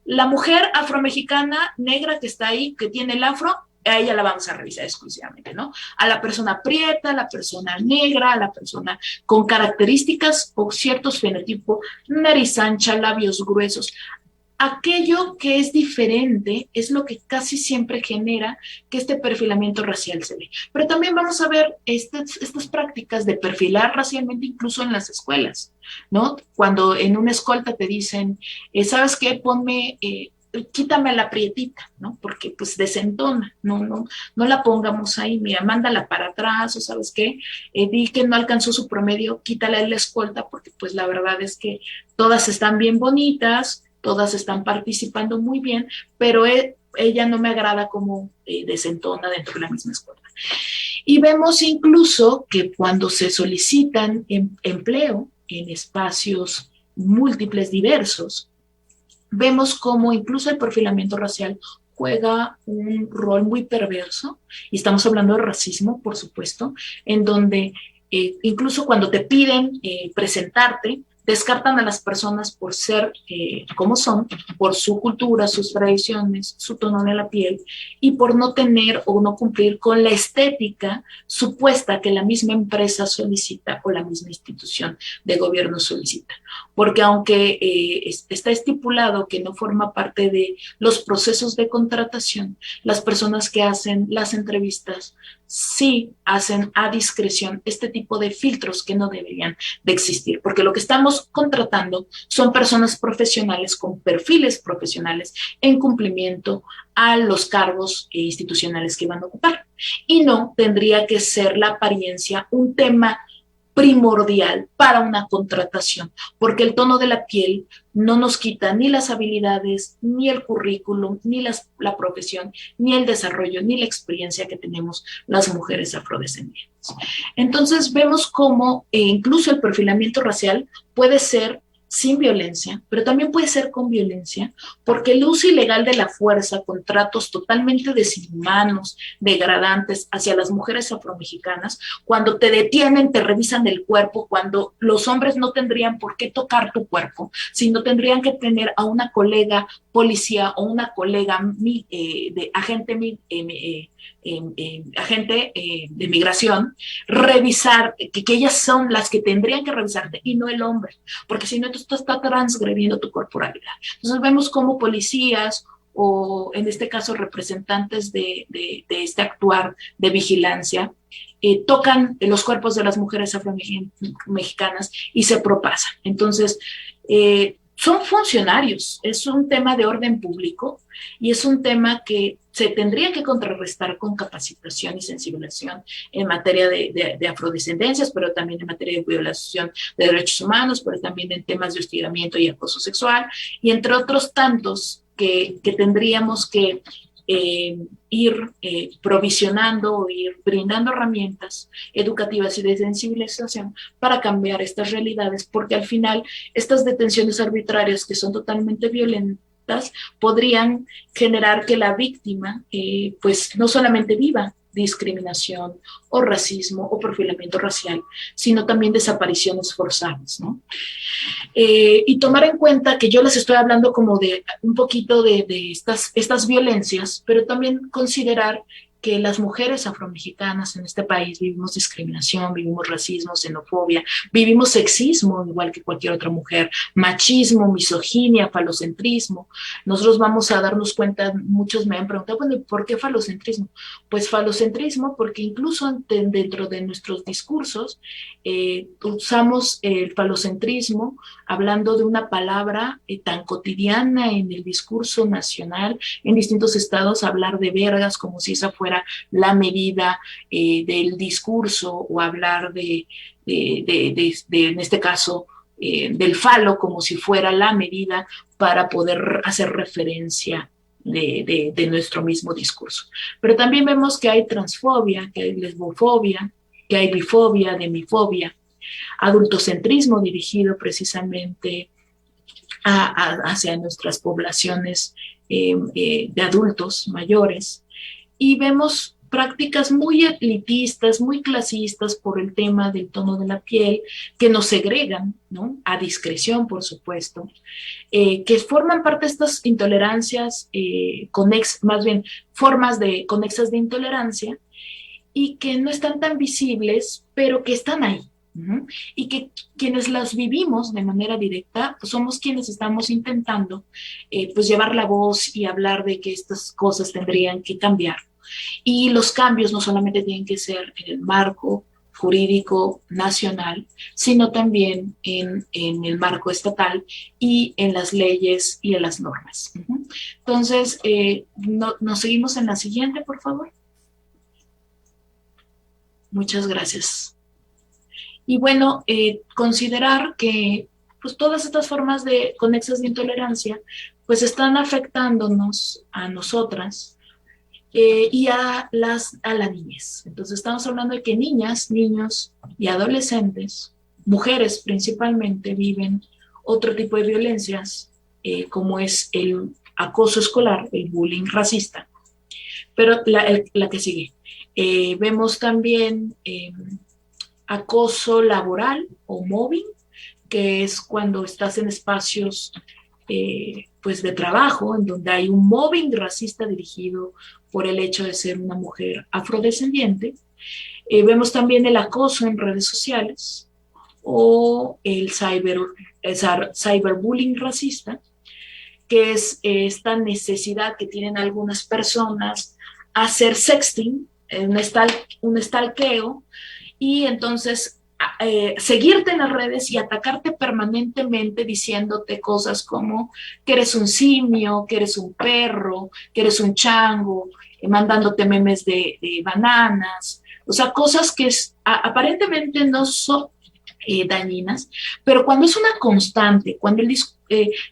la mujer afromexicana negra que está ahí, que tiene el afro, a ella la vamos a revisar exclusivamente, ¿no? A la persona prieta, a la persona negra, a la persona con características o ciertos fenotipos, nariz ancha, labios gruesos. Aquello que es diferente es lo que casi siempre genera que este perfilamiento racial se dé. Pero también vamos a ver estas prácticas de perfilar racialmente incluso en las escuelas, ¿no? Cuando en una escolta te dicen, ¿sabes qué? Ponme... quítame la prietita, ¿no? Porque pues desentona, no la pongamos ahí, mira, mándala para atrás, o ¿sabes qué? Di que no alcanzó su promedio, quítala en la escolta, porque pues la verdad es que todas están bien bonitas, todas están participando muy bien, pero ella no me agrada como desentona dentro de la misma escolta. Y vemos incluso que cuando se solicitan empleo en espacios múltiples, diversos, vemos cómo incluso el perfilamiento racial juega un rol muy perverso, y estamos hablando de racismo, por supuesto, en donde incluso cuando te piden presentarte, descartan a las personas por ser como son, por su cultura, sus tradiciones, su tono de la piel, y por no tener o no cumplir con la estética supuesta que la misma empresa solicita o la misma institución de gobierno solicita. Porque aunque está estipulado que no forma parte de los procesos de contratación, las personas que hacen las entrevistas sí hacen a discreción este tipo de filtros que no deberían de existir, porque lo que estamos contratando son personas profesionales con perfiles profesionales en cumplimiento a los cargos institucionales que van a ocupar. Y no tendría que ser la apariencia un tema primordial para una contratación, porque el tono de la piel no nos quita ni las habilidades, ni el currículum, ni la profesión, ni el desarrollo, ni la experiencia que tenemos las mujeres afrodescendientes. Entonces vemos cómo incluso el perfilamiento racial puede ser sin violencia, pero también puede ser con violencia, porque el uso ilegal de la fuerza con tratos totalmente desinhumanos, degradantes hacia las mujeres afromexicanas, cuando te detienen, te revisan el cuerpo, cuando los hombres no tendrían por qué tocar tu cuerpo, sino tendrían que tener a una colega policía o una colega de agente de migración, revisar, que ellas son las que tendrían que revisarte y no el hombre, porque si no, esto está transgrediendo tu corporalidad. Entonces vemos cómo policías o en este caso representantes de este actuar de vigilancia tocan los cuerpos de las mujeres afromexicanas y se propasan. Entonces, son funcionarios, es un tema de orden público y es un tema que se tendría que contrarrestar con capacitación y sensibilización en materia de afrodescendencias, pero también en materia de violación de derechos humanos, pero también en temas de hostigamiento y acoso sexual, y entre otros tantos que tendríamos que ir provisionando o ir brindando herramientas educativas y de sensibilización para cambiar estas realidades, porque al final estas detenciones arbitrarias que son totalmente violentas podrían generar que la víctima pues no solamente viva discriminación o racismo o perfilamiento racial, sino también desapariciones forzadas, ¿no? Y tomar en cuenta que yo les estoy hablando como de un poquito de estas violencias, pero también considerar que las mujeres afromexicanas en este país vivimos discriminación, vivimos racismo, xenofobia, vivimos sexismo igual que cualquier otra mujer, machismo, misoginia, falocentrismo. Nosotros vamos a darnos cuenta, muchos me han preguntado, bueno, ¿por qué falocentrismo? Pues falocentrismo porque incluso dentro de nuestros discursos usamos el falocentrismo hablando de una palabra tan cotidiana en el discurso nacional, en distintos estados, hablar de vergas como si esa fuera la medida del discurso, o hablar en este caso del falo como si fuera la medida para poder hacer referencia de nuestro mismo discurso. Pero también vemos que hay transfobia, que hay lesbofobia, que hay bifobia, demifobia, adultocentrismo dirigido precisamente hacia nuestras poblaciones de adultos mayores. Y vemos prácticas muy elitistas, muy clasistas por el tema del tono de la piel, que nos segregan, ¿no? A discreción, por supuesto, que forman parte de estas intolerancias, más bien formas conexas de intolerancia, y que no están tan visibles, pero que están ahí. Uh-huh. Y que quienes las vivimos de manera directa, pues somos quienes estamos intentando pues llevar la voz y hablar de que estas cosas tendrían que cambiar. Y los cambios no solamente tienen que ser en el marco jurídico nacional, sino también en el marco estatal y en las leyes y en las normas. Uh-huh. Entonces, nos seguimos en la siguiente, por favor. Muchas gracias. Y bueno, considerar que pues, todas estas formas conexas de intolerancia pues están afectándonos a nosotras y a la niñez. Entonces estamos hablando de que niñas, niños y adolescentes, mujeres principalmente, viven otro tipo de violencias como es el acoso escolar, el bullying racista. Pero la que sigue. Vemos también acoso laboral o mobbing, que es cuando estás en espacios pues de trabajo, en donde hay un mobbing racista dirigido por el hecho de ser una mujer afrodescendiente. Vemos también el acoso en redes sociales o el cyberbullying racista, que es esta necesidad que tienen algunas personas a hacer sexting, un stalkeo, y entonces seguirte en las redes y atacarte permanentemente diciéndote cosas como que eres un simio, que eres un perro, que eres un chango, mandándote memes de bananas, o sea, cosas que aparentemente no son dañinas, pero cuando es una constante, cuando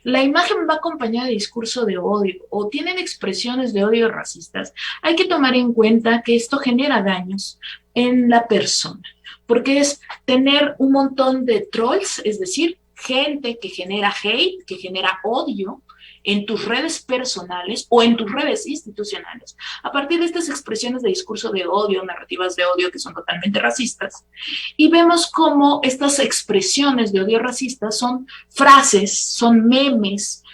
la imagen va acompañada de discurso de odio o tienen expresiones de odio racistas, hay que tomar en cuenta que esto genera daños en la persona, porque es tener un montón de trolls, es decir, gente que genera hate, que genera odio en tus redes personales o en tus redes institucionales, a partir de estas expresiones de discurso de odio, narrativas de odio que son totalmente racistas, y vemos cómo estas expresiones de odio racistas son frases, son memes,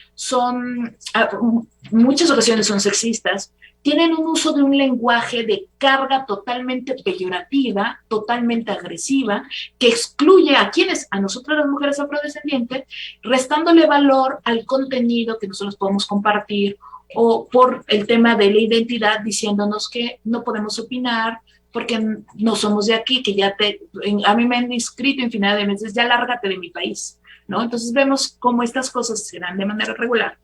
muchas ocasiones son sexistas, tienen un uso de un lenguaje de carga totalmente peyorativa, totalmente agresiva, que excluye a nosotras las mujeres afrodescendientes, restándole valor al contenido que nosotros podemos compartir, o por el tema de la identidad, diciéndonos que no podemos opinar, porque no somos de aquí, que a mí me han inscrito infinidad de veces, ya lárgate de mi país, ¿no? Entonces vemos cómo estas cosas se dan de manera regular.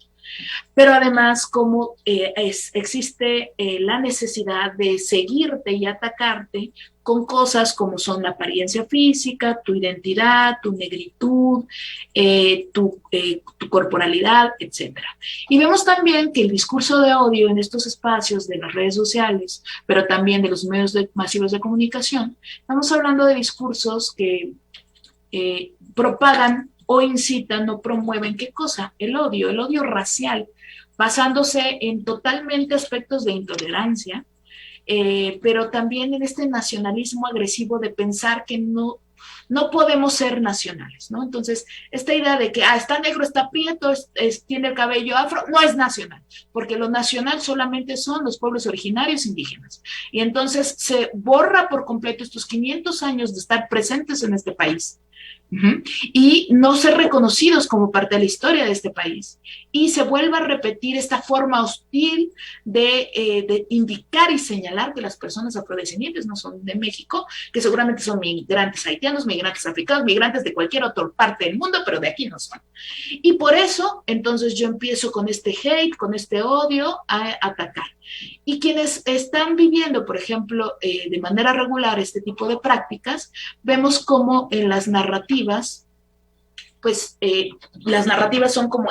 Pero además como existe la necesidad de seguirte y atacarte con cosas como son la apariencia física, tu identidad, tu negritud, tu corporalidad, etc. Y vemos también que el discurso de odio en estos espacios de las redes sociales, pero también de los medios masivos de comunicación, estamos hablando de discursos que propagan o incitan o promueven, ¿qué cosa? El odio racial, basándose en totalmente aspectos de intolerancia, pero también en este nacionalismo agresivo de pensar que no podemos ser nacionales, ¿no? Entonces, esta idea de que está negro, está prieto, tiene el cabello afro, no es nacional, porque lo nacional solamente son los pueblos originarios indígenas. Y entonces se borra por completo estos 500 años de estar presentes en este país, y no ser reconocidos como parte de la historia de este país, y se vuelve a repetir esta forma hostil de indicar y señalar que las personas afrodescendientes no son de México, que seguramente son migrantes haitianos, migrantes africanos, migrantes de cualquier otra parte del mundo, pero de aquí no son. Y por eso, entonces yo empiezo con este hate, con este odio a atacar. Y quienes están viviendo, por ejemplo, de manera regular este tipo de prácticas, vemos como en las narrativas, pues las narrativas son como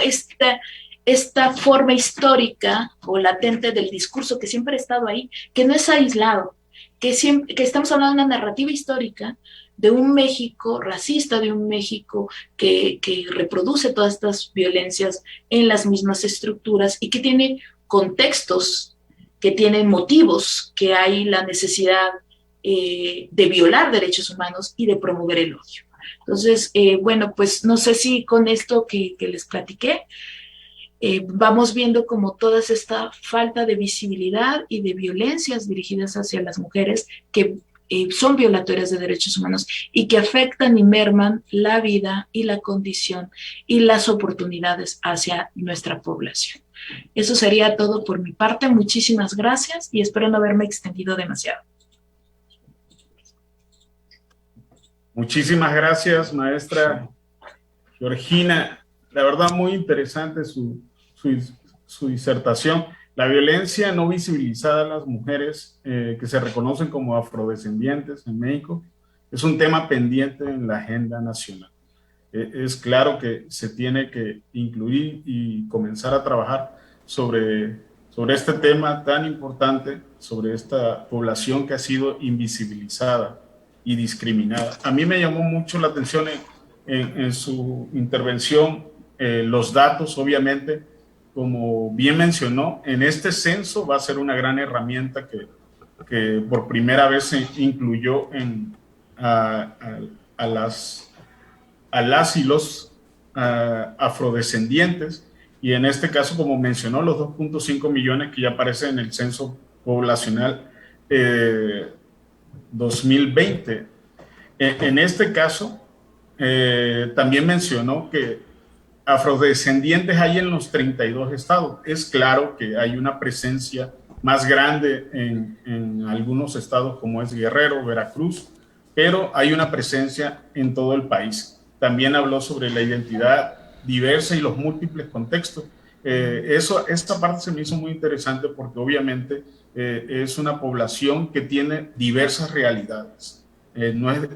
esta forma histórica o latente del discurso que siempre ha estado ahí, que no es aislado, que estamos hablando de una narrativa histórica de un México racista, de un México que reproduce todas estas violencias en las mismas estructuras y que tiene contextos, que tienen motivos, que hay la necesidad de violar derechos humanos y de promover el odio. Entonces, bueno, pues no sé si con esto que les platiqué, vamos viendo como toda esta falta de visibilidad y de violencias dirigidas hacia las mujeres que son violatorias de derechos humanos y que afectan y merman la vida y la condición y las oportunidades hacia nuestra población. Eso sería todo por mi parte. Muchísimas gracias y espero no haberme extendido demasiado. Muchísimas gracias, maestra Georgina. La verdad, muy interesante su disertación. La violencia no visibilizada a las mujeres que se reconocen como afrodescendientes en México es un tema pendiente en la agenda nacional. Es claro que se tiene que incluir y comenzar a trabajar sobre este tema tan importante, sobre esta población que ha sido invisibilizada y discriminada. A mí me llamó mucho la atención en su intervención los datos, obviamente, como bien mencionó, en este censo va a ser una gran herramienta que por primera vez se incluyó a las y los afrodescendientes, y en este caso, como mencionó, los 2.5 millones que ya aparecen en el censo poblacional 2020. En este caso, también mencionó que afrodescendientes hay en los 32 estados. Es claro que hay una presencia más grande en algunos estados como es Guerrero, Veracruz, pero hay una presencia en todo el país. También habló sobre la identidad diversa y los múltiples contextos. Esta parte se me hizo muy interesante porque obviamente es una población que tiene diversas realidades. No es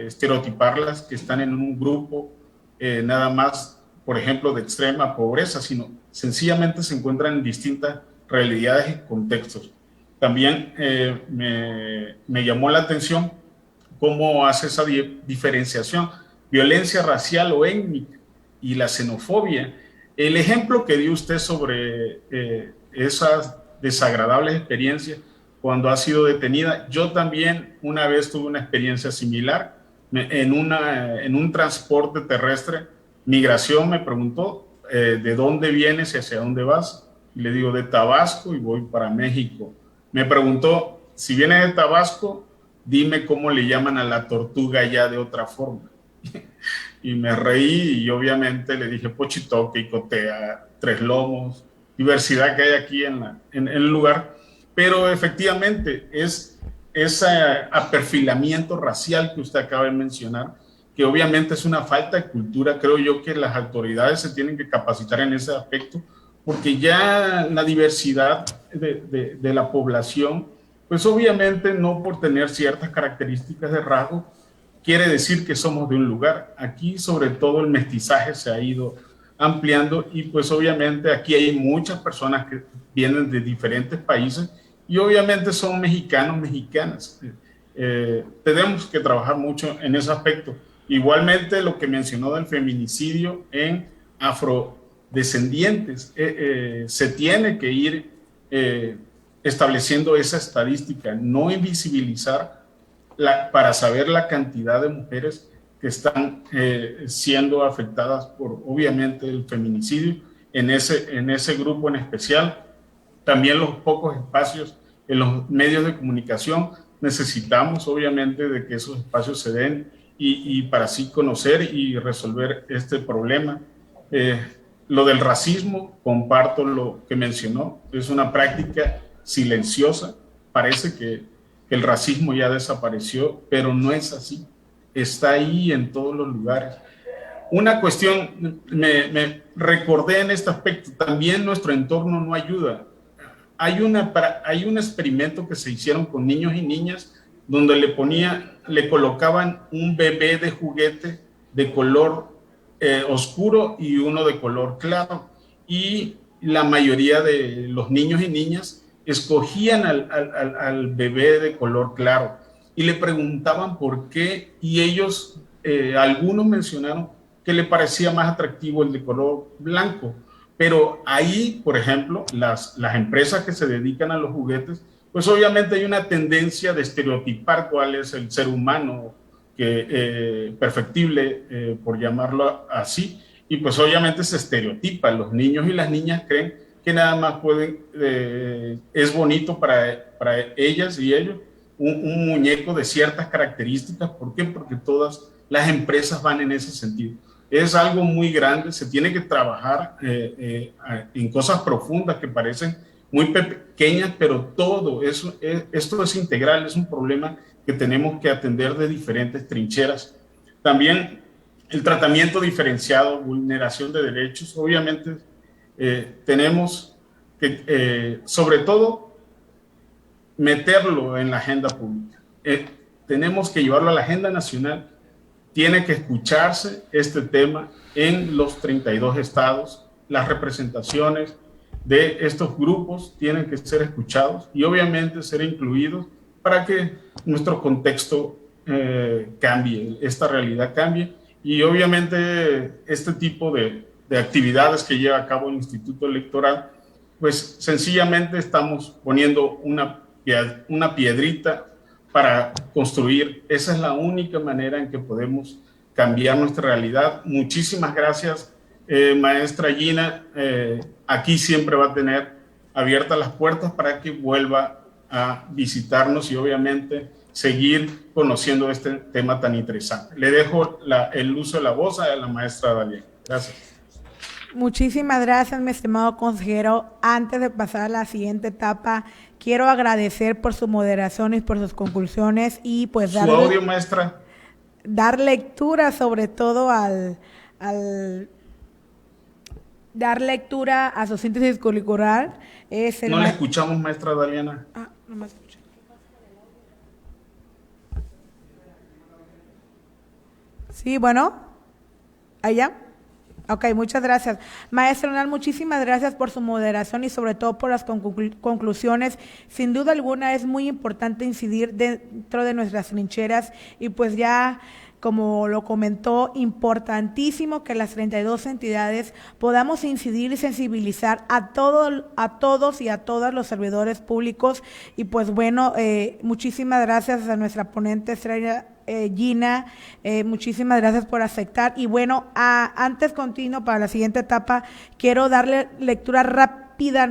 estereotiparlas que están en un grupo nada más, por ejemplo, de extrema pobreza, sino sencillamente se encuentran en distintas realidades y contextos. También me llamó la atención cómo hace esa diferenciación, violencia racial o étnica y la xenofobia. El ejemplo que dio usted sobre esas desagradables experiencias cuando ha sido detenida, yo también una vez tuve una experiencia similar en un transporte terrestre. Migración me preguntó, ¿de dónde vienes y hacia dónde vas? Y le digo, de Tabasco y voy para México. Me preguntó, si vienes de Tabasco, dime cómo le llaman a la tortuga ya de otra forma. Y me reí y obviamente le dije pochitoque, icotea, tres lomos, diversidad que hay aquí en el lugar. Pero efectivamente es ese aperfilamiento racial que usted acaba de mencionar, que obviamente es una falta de cultura. Creo yo que las autoridades se tienen que capacitar en ese aspecto, porque ya la diversidad de la población, pues obviamente no por tener ciertas características de rasgo, quiere decir que somos de un lugar. Aquí sobre todo el mestizaje se ha ido ampliando y pues obviamente aquí hay muchas personas que vienen de diferentes países y obviamente son mexicanos, mexicanas. Tenemos que trabajar mucho en ese aspecto. Igualmente lo que mencionó del feminicidio en afrodescendientes, se tiene que ir estableciendo esa estadística, no invisibilizar para saber la cantidad de mujeres que están siendo afectadas por obviamente el feminicidio en ese grupo en especial. También los pocos espacios en los medios de comunicación, necesitamos obviamente de que esos espacios se den y para así conocer y resolver este problema. Lo del racismo, comparto lo que mencionó, es una práctica silenciosa, parece que el racismo ya desapareció, pero no es así, está ahí en todos los lugares. Una cuestión, me recordé en este aspecto, también nuestro entorno no ayuda. Hay un experimento que se hicieron con niños y niñas donde le colocaban un bebé de juguete de color oscuro y uno de color claro, y la mayoría de los niños y niñas escogían al bebé de color claro. y le preguntaban por qué, y ellos, algunos mencionaron que le parecía más atractivo el de color blanco. Pero ahí, por ejemplo, las empresas que se dedican a los juguetes, pues obviamente hay una tendencia de estereotipar cuál es el ser humano perfectible, por llamarlo así, y pues obviamente se estereotipa. Los niños y las niñas creen que nada más pueden, es bonito para ellas y ellos un muñeco de ciertas características. ¿Por qué? Porque todas las empresas van en ese sentido. Es algo muy grande, se tiene que trabajar en cosas profundas que parecen muy pequeñas, pero todo eso, esto es integral, es un problema que tenemos que atender de diferentes trincheras. También el tratamiento diferenciado, vulneración de derechos, obviamente tenemos que, sobre todo, meterlo en la agenda pública. Tenemos que llevarlo a la agenda nacional. Tiene que escucharse este tema en los 32 estados. Las representaciones de estos grupos tienen que ser escuchados y obviamente ser incluidos para que nuestro contexto cambie, esta realidad cambie, y obviamente este tipo de actividades que lleva a cabo el Instituto Electoral, pues sencillamente estamos poniendo una piedrita para construir. Esa es la única manera en que podemos cambiar nuestra realidad. Muchísimas gracias, maestra Gina. Aquí siempre va a tener abiertas las puertas para que vuelva a visitarnos y obviamente seguir conociendo este tema tan interesante. Le dejo el uso de la voz a la maestra Daliana. Gracias. Muchísimas gracias, mi estimado consejero. Antes de pasar a la siguiente etapa, quiero agradecer por su moderación y por sus conclusiones y pues su audio, maestra. Dar lectura sobre todo dar lectura a su síntesis curricular. No le escuchamos, maestra Daliana. No me escucha. Sí, bueno, allá. Ok, muchas gracias. Maestra Hernán, muchísimas gracias por su moderación y sobre todo por las conclusiones. Sin duda alguna es muy importante incidir dentro de nuestras trincheras y pues ya, como lo comentó, importantísimo que las 32 entidades podamos incidir y sensibilizar a todos y a todas los servidores públicos. Y pues bueno, muchísimas gracias a nuestra ponente estrella, Gina, muchísimas gracias por aceptar. Y bueno, antes continuo para la siguiente etapa, quiero darle lectura rápida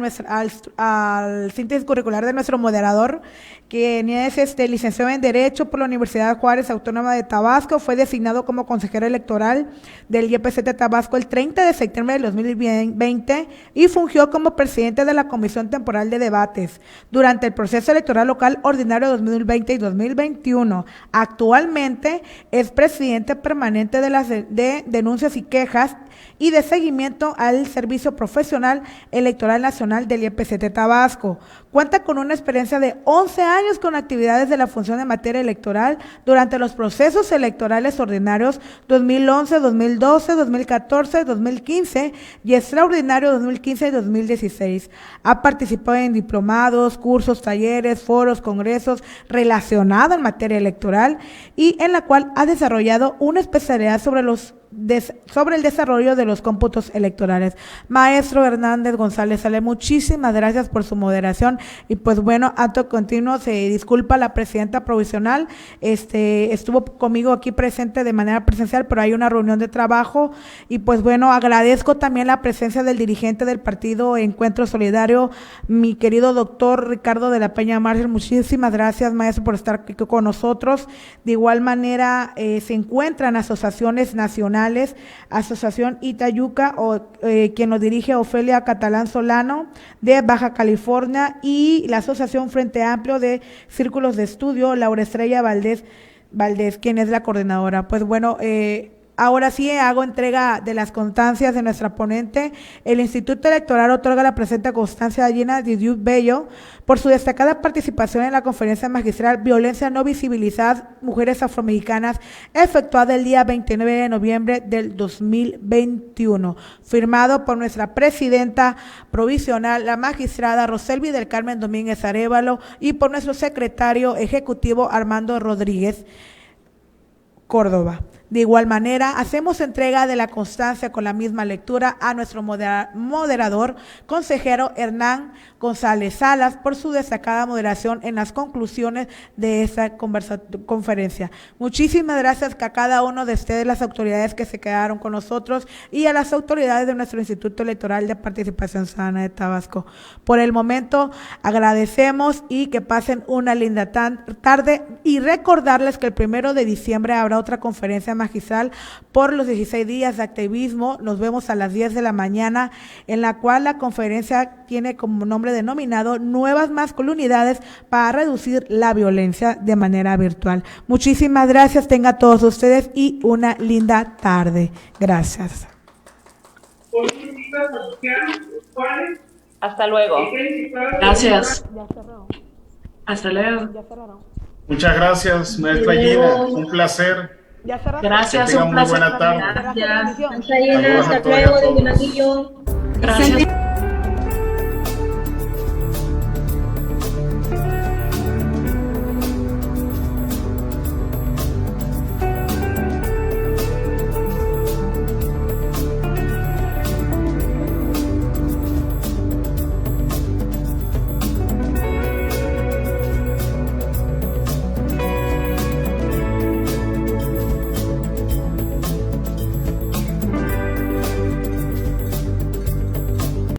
al síntesis curricular de nuestro moderador, quien es licenciado en Derecho por la Universidad Juárez Autónoma de Tabasco. Fue designado como consejero electoral del YPZ Tabasco el 30 de septiembre del 2020 y fungió como presidente de la Comisión Temporal de Debates durante el proceso electoral local ordinario 2020 y 2021. Actualmente es presidente permanente de denuncias y quejas y de seguimiento al Servicio Profesional Electoral Nacional del YPZ Tabasco. Cuenta con una experiencia de 11 años con actividades de la función de materia electoral durante los procesos electorales ordinarios 2011, 2012, 2014, 2015 y extraordinario 2015 y 2016. Ha participado en diplomados, cursos, talleres, foros, congresos relacionados en materia electoral y en la cual ha desarrollado una especialidad sobre el desarrollo de los cómputos electorales. Maestro Hernández González Sale, muchísimas gracias por su moderación y pues bueno, acto continuo, se disculpa la presidenta provisional, estuvo conmigo aquí presente de manera presencial, pero hay una reunión de trabajo y pues bueno, agradezco también la presencia del dirigente del partido Encuentro Solidario, mi querido doctor Ricardo de la Peña Marcel. Muchísimas gracias, maestro, por estar aquí con nosotros. De igual manera, se encuentran asociaciones nacionales, Asociación Itayuca, quien lo dirige Ofelia Catalán Solano de Baja California, y la Asociación Frente Amplio de Círculos de Estudio, Laura Estrella Valdés, quien es la coordinadora. Pues bueno, Ahora sí hago entrega de las constancias de nuestra ponente. El Instituto Electoral otorga la presente constancia a Gina Didiu Bello por su destacada participación en la conferencia magistral Violencia no visibilizadas mujeres afromexicanas efectuada el día 29 de noviembre del 2021, firmado por nuestra presidenta provisional, la magistrada Roselvi del Carmen Domínguez Arévalo, y por nuestro secretario ejecutivo Armando Rodríguez Córdoba. De igual manera, hacemos entrega de la constancia con la misma lectura a nuestro moderador, consejero Hernán González Salas, por su destacada moderación en las conclusiones de esta conferencia. Muchísimas gracias a cada uno de ustedes, las autoridades que se quedaron con nosotros, y a las autoridades de nuestro Instituto Electoral de Participación Ciudadana de Tabasco. Por el momento, agradecemos y que pasen una linda tarde, y recordarles que el 1 de diciembre habrá otra conferencia magistral por los 16 días de activismo. Nos vemos a las 10 de la mañana, en la cual la conferencia tiene como nombre denominado Nuevas Masculinidades para reducir la violencia de manera virtual. Muchísimas gracias, tengan todos ustedes y una linda tarde. Gracias. Hasta luego. Gracias. Hasta luego. Muchas gracias, maestra Gina. Un placer. Gracias, Que tengan un muy placer. buena tarde. Gracias. Hasta luego, Saludos a todos y a todos. desde Manillo. Gracias.